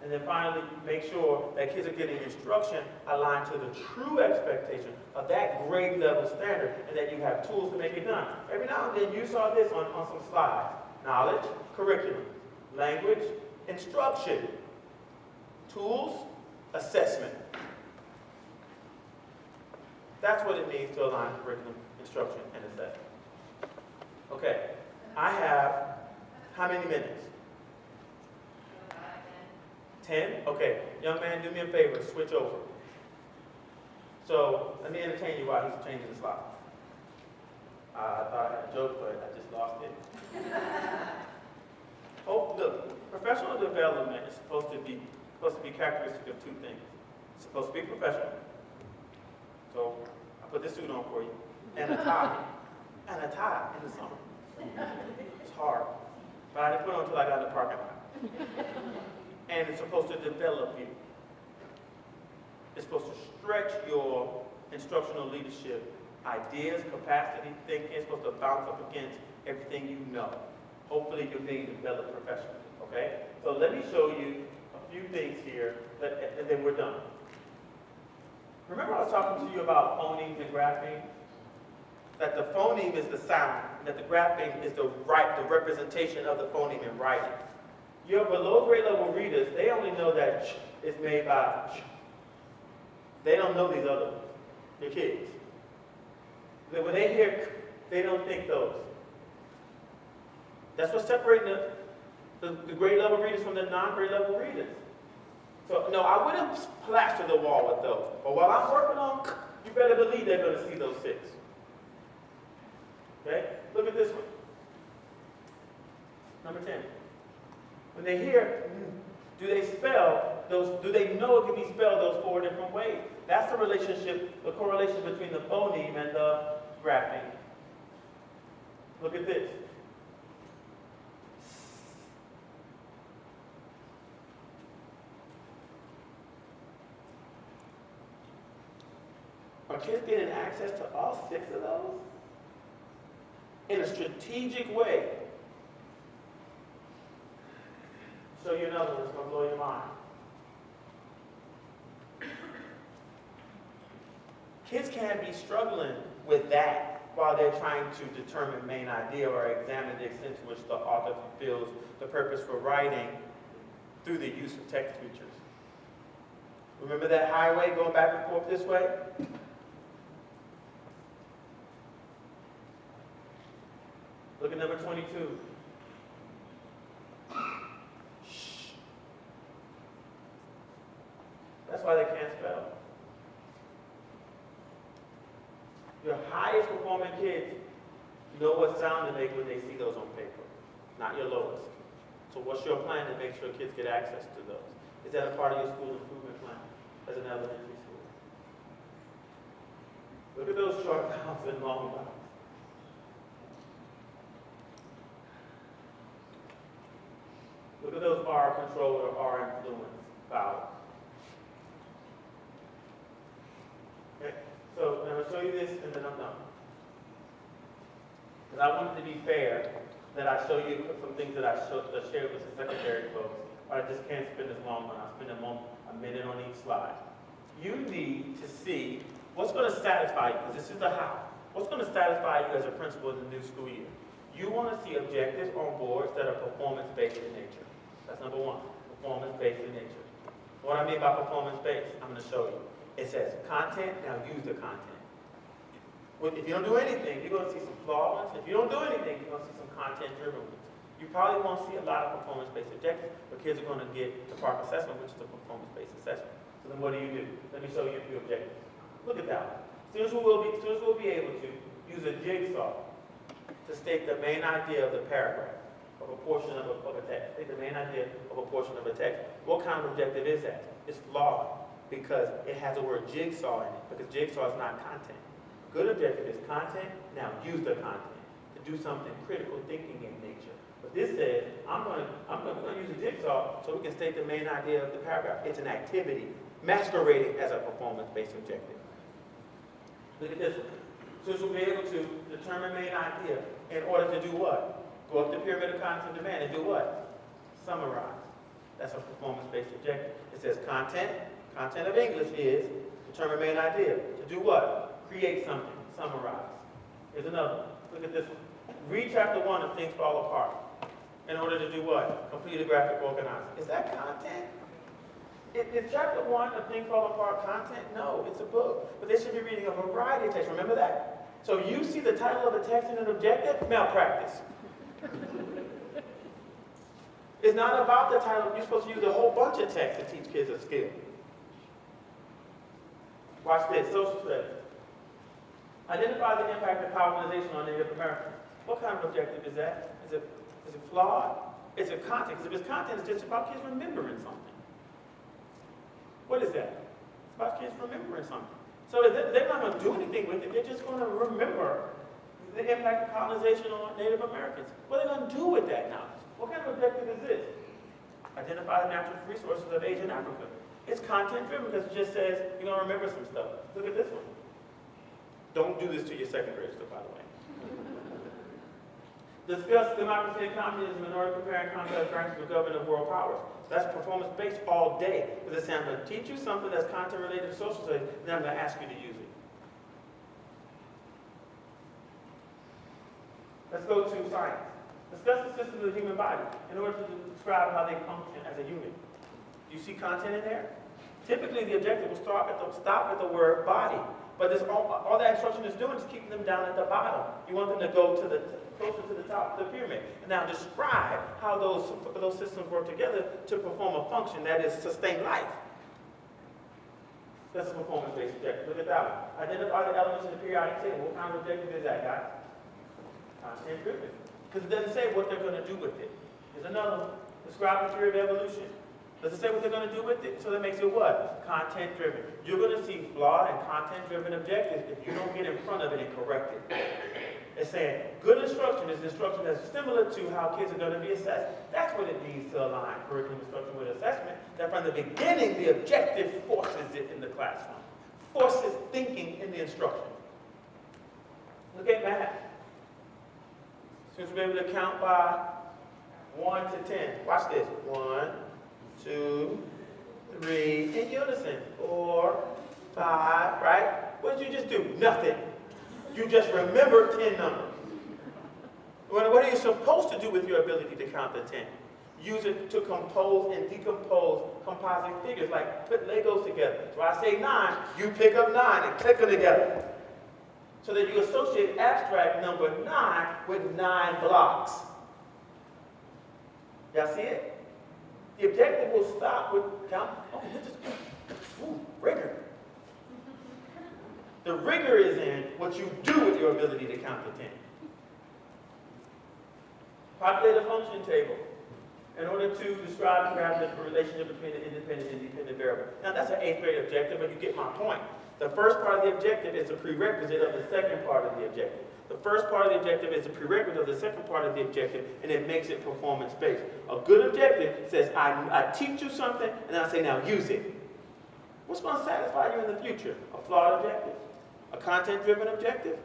And then finally, make sure that kids are getting instruction aligned to the true expectation of that grade level standard and that you have tools to make it done. Every now and then you saw this on some slides. Knowledge, curriculum, language, instruction, tools, assessment. That's what it means to align curriculum, instruction, and assessment. Okay, I have how many minutes? 10? Okay. Young man, do me a favor. Switch over. So, let me entertain you while he's changing the slide. I thought I had a joke, but I just lost it. Oh, look. Professional development is supposed to be characteristic of two things. It's supposed to be professional. So, I put this suit on for you. And a tie. And a tie in the summer. It's hard. But I didn't put it on until I got in the parking lot. And it's supposed to develop you. It's supposed to stretch your instructional leadership ideas, capacity, thinking. It's supposed to bounce up against everything you know. Hopefully you're being developed professionally, okay? So let me show you a few things here, and then we're done. Remember I was talking to you about phonemes and grapheme? That the phoneme is the sound, and that the grapheme is the representation of the phoneme in writing. Your below grade level readers, they only know that ch is made by ch. They don't know these other ones, your kids. When they hear k, they don't think those. That's what's separating the grade level readers from the non-grade level readers. So, no, I wouldn't plaster the wall with those. But while I'm working on k, you better believe they're going to see those 6. Okay? Look at this one. Number 10. When they hear, do they spell those, do they know it can be spelled those 4 different ways? That's the relationship, the correlation between the phoneme and the grapheme. Look at this. Are kids getting access to all 6 of those? In a strategic way. Show you another one that's going to blow your mind. Kids can't be struggling with that while they're trying to determine main idea or examine the extent to which the author fulfills the purpose for writing through the use of text features. Remember that highway going back and forth this way? Look at number 22. Shh. That's why they can't spell. Your highest performing kids know what sound to make when they see those on paper, not your lowest. So what's your plan to make sure kids get access to those? Is that a part of your school improvement plan as an elementary school? Look at those short vowels and long vowels. Look at those R controlled or R influenced vowels. Okay, so I'm going to show you this and then I'm done. Because I wanted to be fair that I show you some things that I shared with the secondary folks. I just can't spend as long on it. I'll spend a minute on each slide. You need to see what's going to satisfy you, because this is the how. What's going to satisfy you as a principal in the new school year? You want to see objectives on boards that are performance-based in nature. That's number one, performance-based in nature. What I mean by performance-based, I'm going to show you. It says content, now use the content. If you don't do anything, you're going to see some flawed ones. If you don't do anything, you're going to see some content-driven ones. You probably won't see a lot of performance-based objectives, but kids are going to get the PARC assessment, which is a performance-based assessment. So then what do? Let me show you a few objectives. Look at that one. Students will be able to use a jigsaw to state the main idea of the paragraph, of a portion of a text. State the main idea of a portion of a text. What kind of objective is that? It's flawed because it has the word jigsaw in it, because jigsaw is not content. Good objective is content, now use the content to do something critical thinking in nature. But this says, I'm going to use a jigsaw so we can state the main idea of the paragraph. It's an activity masquerading as a performance-based objective. Look at this one. Students will be able to determine main idea in order to do what? Go up the pyramid of content and demand and do what? Summarize. That's a performance-based objective. It says content of English is determine main idea. To do what? Create something, summarize. Here's another one. Look at this one. Read chapter 1 of Things Fall Apart in order to do what? Complete a graphic organizer. Is that content? Is chapter 1 of Things Fall Apart content? No, it's a book. But they should be reading a variety of texts. Remember that? So you see the title of a text in an objective? Malpractice. It's not about the title. You're supposed to use a whole bunch of text to teach kids a skill. Watch this, social studies. Identify the impact of colonization on Native Americans. What kind of objective is that? Is it flawed? It's a content. If it's content, it's just about kids remembering something. What is that? It's about kids remembering something. So they're not going to do anything with it. They're just going to remember the impact of colonization on Native Americans. What are they going to do with that now? What kind of objective is this? Identify the natural resources of Asian Africa. It's content-driven because it just says you're going to remember some stuff. Look at this one. Don't do this to your second graders, by the way. Discuss democracy and communism in order to prepare and contrast branches of government of world powers. That's performance-based all day. Because it's saying, I'm going to teach you something that's content-related to social studies, and then I'm going to ask you to use it. Let's go to science. Discuss the systems of the human body in order to describe how they function as a unit. Do you see content in there? Typically, the objective will stop at the word body. But all that instruction is doing is keeping them down at the bottom. You want them to go to closer to the top of the pyramid. And now describe how those systems work together to perform a function that is sustain life. That's a performance-based objective. Look at that one. Identify the elements in the periodic table. What kind of objective is that, guys? Content-driven. Because it doesn't say what they're going to do with it. Here's another one. Describe the theory of evolution. Does it say what they're going to do with it? So that makes it what? Content-driven. You're going to see flawed and content-driven objectives if you don't get in front of it and correct it. It's saying good instruction is instruction that's similar to how kids are going to be assessed. That's what it means to align curriculum instruction with assessment. That from the beginning, the objective forces it in the classroom. Forces thinking in the instruction. Look at math. Students will be able to count by 1 to 10. Watch this. 1, 2, 3, in unison. 4, 5, right? What did you just do? Nothing. You just remember 10 numbers. What are you supposed to do with your ability to count to 10? Use it to compose and decompose composite figures, like put Legos together. So I say 9, you pick up 9 and click them together. So that you associate abstract number 9 with 9 blocks. Y'all see it? The objective will stop with count. Oh, this is rigor. The rigor is in what you do with your ability to count to 10. Populate a function table in order to describe and graph the relationship between the independent and dependent variable. Now that's an 8th grade objective, but you get my point. The first part of the objective is a prerequisite of the second part of the objective. The first part of the objective is a prerequisite of the second part of the objective, and it makes it performance-based. A good objective says, I teach you something, and I say, now use it. What's going to satisfy you in the future? A flawed objective? A content-driven objective?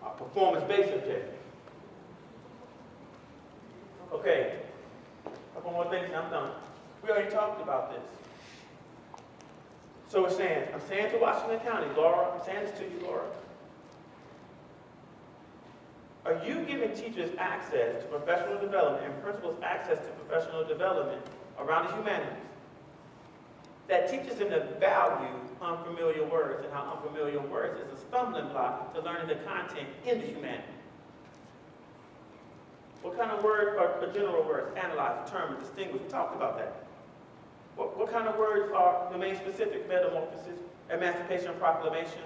A performance-based objective? Okay, a couple more things and I'm done. We already talked about this. So I'm saying to Washington County, Laura, I'm saying this to you, Laura. Are you giving teachers access to professional development and principals access to professional development around the humanities that teaches them to value unfamiliar words and how unfamiliar words is a stumbling block to learning the content in the humanities? What kind of words are general words? Analyze, determine, distinguish. We talked about that. What kind of words are domain-specific? Metamorphosis, emancipation, proclamation.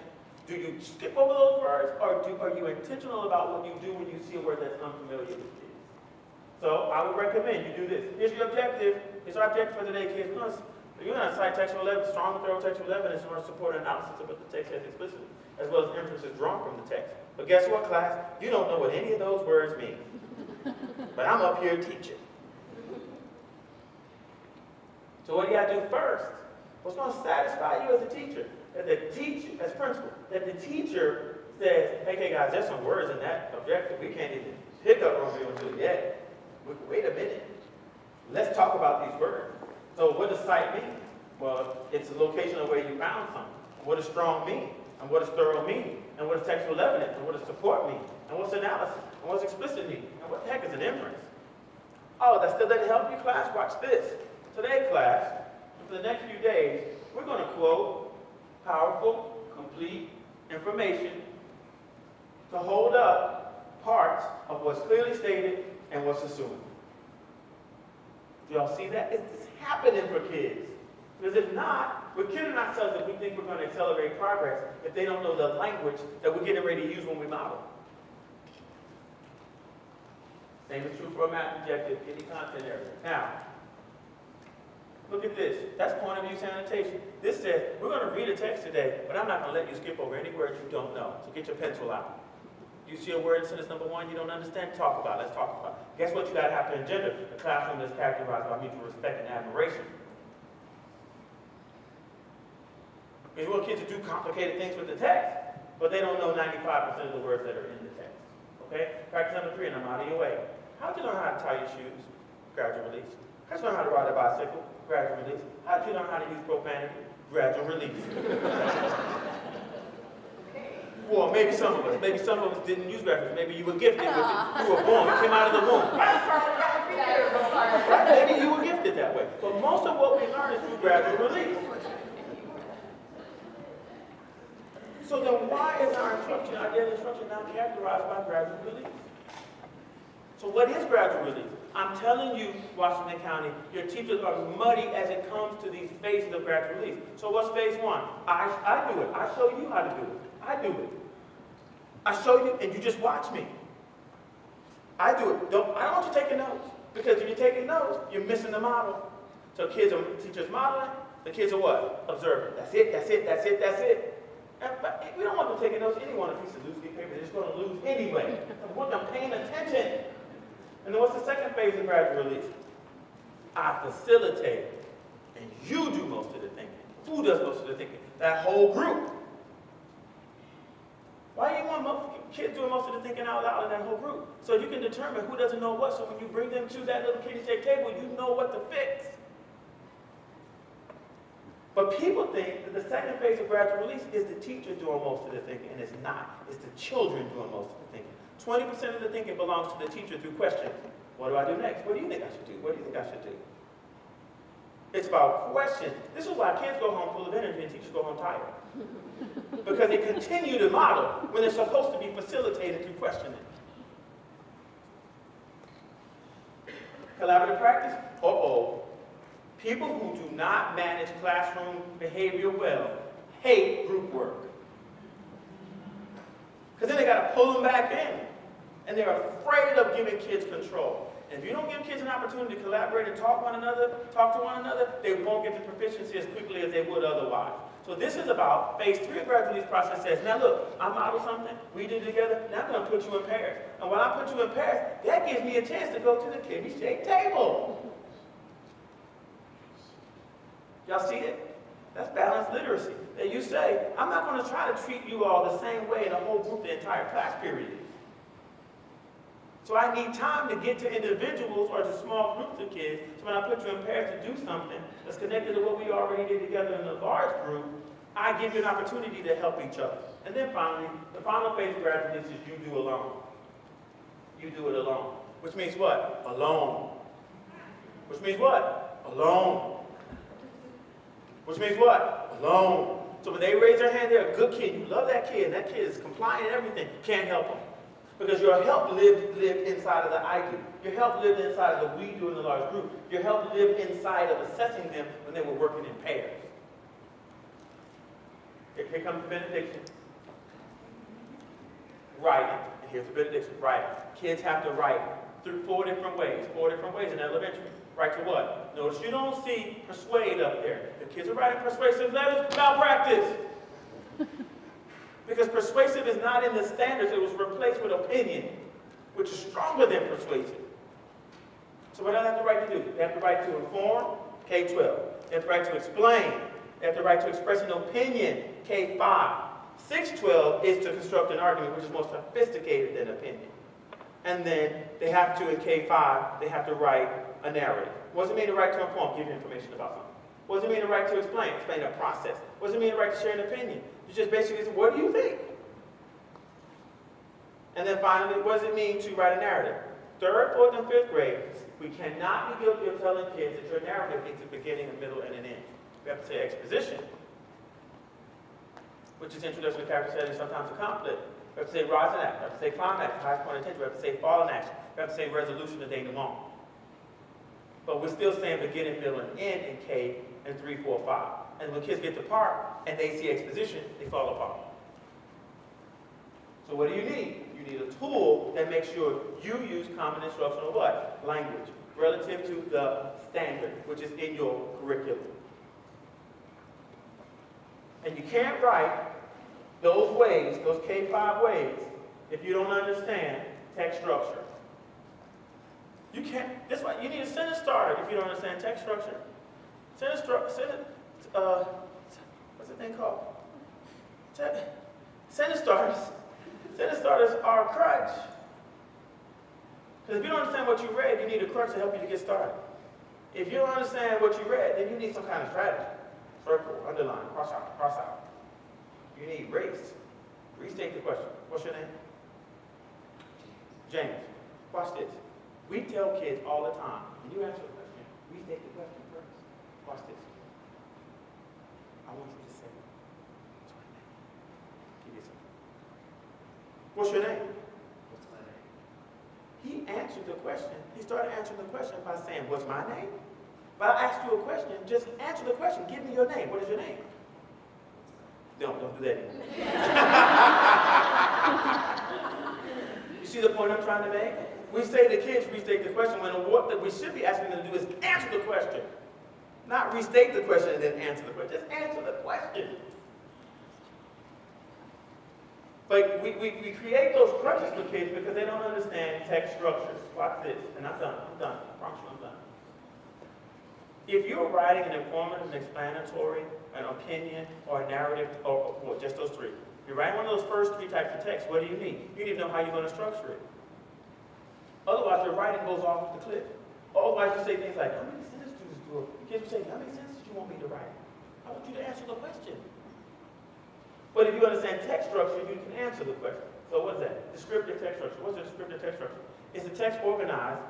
Do you skip over those words, or are you intentional about what you do when you see a word that's unfamiliar with kids? So I would recommend you do this. Here's your objective. Here's our objective for today, kids. You're going to cite textual evidence, strong and thorough textual evidence in order to support analysis of what the text says explicitly, as well as inferences drawn from the text. But guess what, class? You don't know what any of those words mean. But I'm up here teaching. So what do you got to do first? What's going to satisfy you as a teacher? That the teacher, as principal, that the teacher says, hey guys, there's some words in that objective we can't even pick up Romeo and Juliet. Wait a minute. Let's talk about these words. So what does cite mean? Well, it's a location of where you found something. What does strong mean? And what does thorough mean? And what does textual evidence? And what does support mean? And what's analysis? And what's explicit mean? And what the heck is an inference? Oh, that still doesn't help you, class? Watch this. Today, class, for the next few days, we're going to quote powerful, complete information to hold up parts of what's clearly stated and what's assumed. Do y'all see that? It's happening for kids. Because if not, we're kidding ourselves if we think we're going to accelerate progress if they don't know the language that we're getting ready to use when we model. Same is true for a math objective, any content area. Now, look at this. That's point of view sanitation. This says, we're going to read a text today, but I'm not going to let you skip over any words you don't know. So get your pencil out. You see a word in sentence number 1 you don't understand? Talk about it. Let's talk about it. Guess what you got to have to engender? A classroom that's characterized by mutual respect and admiration. Because you want kids to do complicated things with the text, but they don't know 95% of the words that are in the text. Okay? Practice number 3, and I'm out of your way. How'd you learn how to tie your shoes? Gradual release. How'd you learn how to ride a bicycle? Gradual release. How'd you learn how to use profanity? Gradual release. Well, maybe some of us didn't use gradual. Maybe you were gifted with it. You were born, it came out of the womb. Right? Maybe you were gifted that way. But most of what we learn is through gradual release. So then why is our daily instruction now characterized by gradual release? So what is gradual release? I'm telling you, Washington County, your teachers are muddy as it comes to these phases of gradual release. So what's phase 1? I do it. I show you how to do it. I do it. I show you, and you just watch me. I do it. I don't want you taking notes. Because if you're taking notes, you're missing the model. So teachers modeling, the kids are what? Observing. That's it, that's it, that's it, that's it. And we don't want them taking notes. Anyone, a piece of loose paper, they're just going to lose anyway. I want them paying attention. And then what's the second phase of gradual release? I facilitate, and you do most of the thinking. Who does most of the thinking? That whole group. Why do you want kids doing most of the thinking out loud in that whole group? So you can determine who doesn't know what, so when you bring them to that little kitty shaped table, you know what to fix. But people think that the second phase of gradual release is the teacher doing most of the thinking, and it's not. It's the children doing most of the thinking. 20% of the thinking belongs to the teacher through questions. What do I do next? What do you think I should do? What do you think I should do? It's about questions. This is why kids go home full of energy and teachers go home tired. Because they continue to model when they're supposed to be facilitated through questioning. Collaborative practice? Uh-oh. People who do not manage classroom behavior well hate group work. Because then they got to pull them back in. And they're afraid of giving kids control. And if you don't give kids an opportunity to collaborate and talk to one another, they won't get the proficiency as quickly as they would otherwise. So this is about phase 3 of gradual release process says, now look, I model something, we did it together, now I'm going to put you in pairs. And when I put you in pairs, that gives me a chance to go to the kidney shake table. Y'all see it? That's balanced literacy. That you say, I'm not going to try to treat you all the same way in a whole group the entire class period. So I need time to get to individuals or to small groups of kids. So when I put you in pairs to do something that's connected to what we already did together in a large group, I give you an opportunity to help each other. And then finally, the final phase of gradual release is you do alone. You do it alone. Which means what? Alone. Which means what? Alone. Which means what? Alone. So when they raise their hand, they're a good kid. You love that kid. That kid is compliant and everything. Can't help them. Because your help lived inside of the I do. Your help lived inside of the we do in the large group. Your help lived inside of assessing them when they were working in pairs. Here comes the benediction. Writing. And here's the benediction. Writing. Kids have to write through 4 different ways. 4 different ways in elementary. Write to what? Notice you don't see persuade up there. The kids are writing persuasive letters. Malpractice. Because persuasive is not in the standards. It was replaced with opinion, which is stronger than persuasive. So what do they have to write to do? They have to write to inform, K-12. They have to write to explain. They have to write to express an opinion, K-5. 6-12 is to construct an argument, which is more sophisticated than opinion. And then they have to, in K-5, they have to write a narrative. What does it mean to write to inform? Give you information about something. What does it mean to write to explain? Explain a process. What does it mean to write to share an opinion? You just basically say, what do you think? And then finally, what does it mean to write a narrative? 3rd, 4th, and 5th grade, we cannot be guilty of telling kids that your narrative needs a beginning, a middle, and an end. We have to say exposition, which is introduction to character setting, sometimes a conflict. We have to say rise and act. We have to say climax, highest point of attention. We have to say fall and action. We have to say resolution, the denouement. But we're still saying beginning, middle, and end in K and 3, 4, 5. And when kids get to part and they see exposition, they fall apart. So what do you need? You need a tool that makes sure you use common instructional what? Language, relative to the standard, which is in your curriculum. And you can't write those ways, those K-5 ways, if you don't understand text structure. You can't, that's why you need a sentence starter if you don't understand text structure. Sentence what's the thing called? Sentence starters. Sentence starters are a crutch. Because if you don't understand what you read, you need a crutch to help you to get started. If you don't understand what you read, then you need some kind of strategy. Circle, underline, cross out. You need race. Restate the question. What's your name? James. Watch this. We tell kids all the time, when you answer a question, restate the question first. Watch this. I want you to say, what's your name? Give you something. What's your name? What's my name? He answered the question. He started answering the question by saying, what's my name? But I asked you a question. Just answer the question. Give me your name. What is your name? Don't do that anymore. You see the point I'm trying to make? We say to kids, restate the question, when what we should be asking them to do is answer the question. Not restate the question and then answer the question. Just answer the question. But we create those crutches for kids because they don't understand text structures. Watch this. And I'm done. I promise you I'm done. If you're writing an informative, an explanatory, an opinion, or a narrative, or just those 3. You're writing one of those first 3 types of text, what do you need? You need to know how you're going to structure it. Otherwise, your writing goes off the cliff. Otherwise, you say things like, how many sentences do you say? How many sentences do you want me to write? I want you to answer the question. But if you understand text structure, you can answer the question. So what is that? Descriptive text structure. What's a descriptive text structure? It's a text organized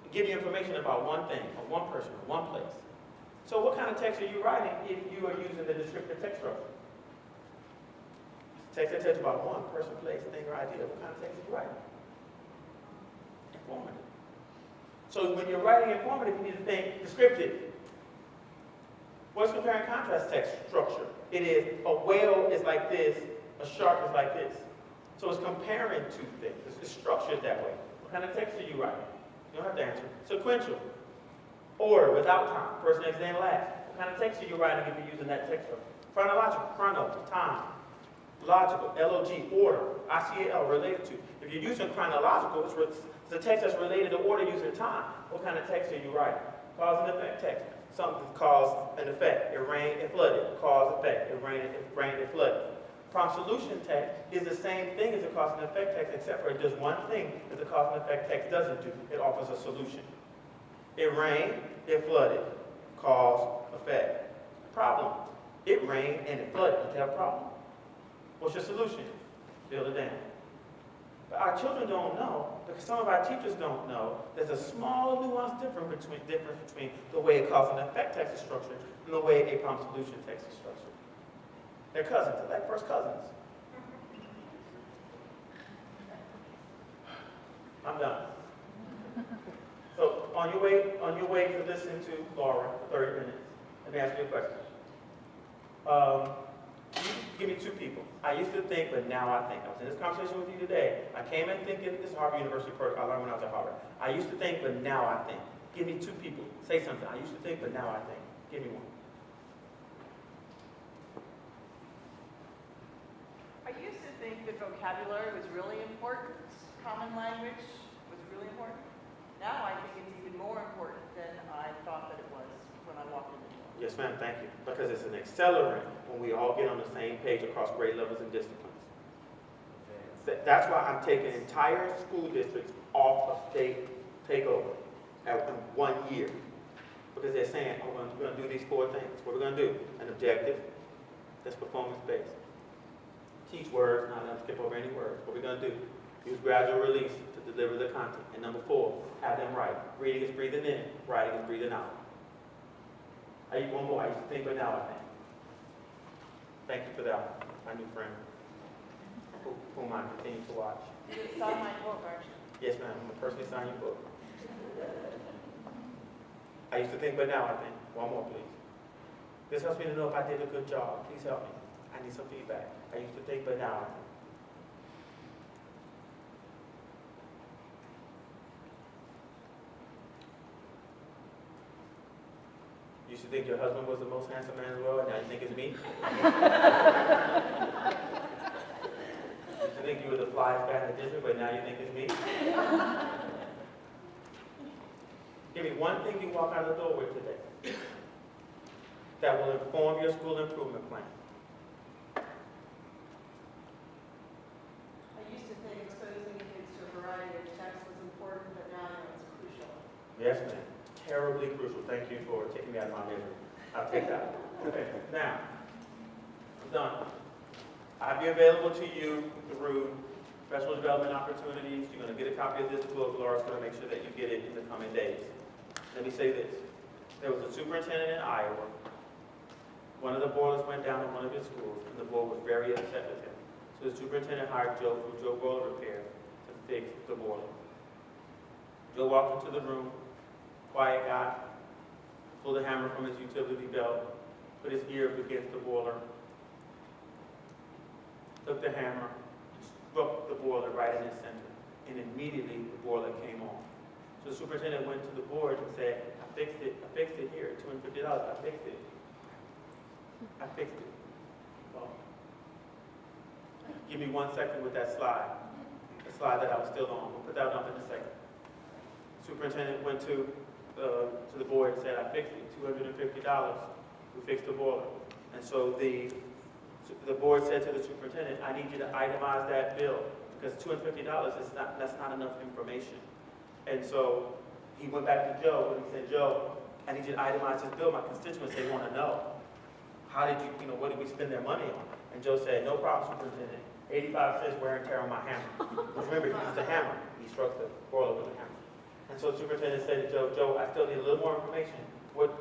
to give you information about one thing, or one person, or one place. So what kind of text are you writing if you are using the descriptive text structure? Text that tells you about one person, place, thing, or idea. What kind of text are you writing? Informative. So when you're writing informative, you need to think descriptive. What's compare and contrast text structure? It is a whale is like this, a shark is like this. So it's comparing two things. It's structured that way. What kind of text are you writing? You don't have to answer. Sequential. Order, without time. First, next, then last. What kind of text are you writing if you're using that text structure? Chronological, chrono, time. Logical, L-O-G, order, I-C-A-L, related to. If you're using chronological, it's a text that's related to order using time. What kind of text are you writing? Cause and effect text. Something cause and effect. It rained, it flooded. Cause, effect. It rained, it flooded. Prompt solution text is the same thing as the cause and effect text, except for it does one thing that the cause and effect text doesn't do. It offers a solution. It rained, it flooded. Cause, effect. Problem. It rained and it flooded. You have a problem? What's your solution? Build it down. But our children don't know, because some of our teachers don't know, there's a small nuance difference between the way a cause and effect text is structured and the way a prompt solution text is structured. They're cousins. They're like first cousins. I'm done. So on your way to listen to Laura for 30 minutes, let me ask you a question. Give me two people. I used to think, but now I think. I was in this conversation with you today. I came in thinking, this is Harvard University program. I learned when I was at Harvard. I used to think, but now I think. Give me two people. Say something. I used to think, but now I think. Give me one. I used to think that vocabulary was really important. Common language was really important. Now I think it's even more important than I thought that it was when I walked in the door. Yes, ma'am, thank you. Because it's an accelerant when we all get on the same page across grade levels and disciplines. That's why I'm taking entire school districts off of state takeover at 1 year. Because they're saying, oh, we're going to do these 4 things. What are we going to do? An objective that's performance-based. Teach words, not let them skip over any words. What are we going to do? Use gradual release to deliver the content. And number 4, have them write. Reading is breathing in, writing is breathing out. One more. I used to think, but now I think. Thank you for that, my new friend, whom I continue to watch. You sign my book, aren't you? Yes, ma'am. I'm going to personally sign your book. I used to think, but now I think. One more, please. This helps me to know if I did a good job. Please help me. I need some feedback. I used to think, but now I think. You used to think your husband was the most handsome man in the world, and now you think it's me? You used to think you were the flyest guy in the district, but now you think it's me? Give me one thing you walk out of the door with today that will inform your school improvement plan. I used to think exposing kids to a variety of texts was important, but now I know it's crucial. Yes, ma'am. Terribly crucial. Thank you for taking me out of my misery. I'll take that. Okay, now, I'm done. I'll be available to you through professional development opportunities. You're going to get a copy of this book. Laura's going to make sure that you get it in the coming days. Let me say this. There was a superintendent in Iowa. One of the boilers went down in one of his schools, and the board was very upset with him. So the superintendent hired Joe from Joe Boiler Repair to fix the boiler. Joe walked into the room, quiet guy, pulled a hammer from his utility belt, put his ear up against the boiler, took the hammer, struck the boiler right in its center, and immediately the boiler came on. So the superintendent went to the board and said, I fixed it here, $250, I fixed it. Well, give me 1 second with that slide, the slide that I was still on. We'll put that up in a second. Superintendent went to the board and said, I fixed it, $250. We fixed the boiler. And so the board said to the superintendent, I need you to itemize that bill because $250 that's not enough information. And so he went back to Joe and he said, Joe, I need you to itemize this bill. My constituents, they want to know. How did you, what did we spend their money on? And Joe said, no problem, superintendent. 85 cents wear and tear on my hammer. Because remember, he used a hammer. He struck the boiler with a hammer. And so the superintendent said to Joe, Joe, I still need a little more information. What,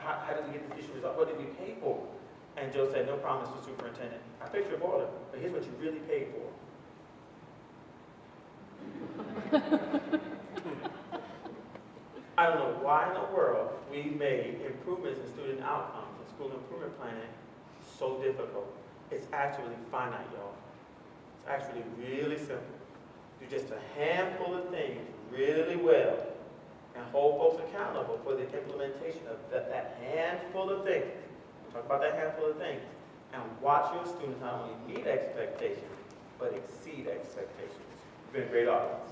how did we get this issue resolved? What did we pay for? And Joe said, no problem, Mr. Superintendent. I fixed your boiler, but here's what you really paid for. I don't know why in the world we made improvements in student outcomes and school improvement planning so difficult. It's actually finite, y'all. It's actually really simple. Do just a handful of things really well and hold folks accountable for the implementation of that handful of things. Talk about that handful of things. And watch your students not only meet expectations, but exceed expectations. You've been a great audience.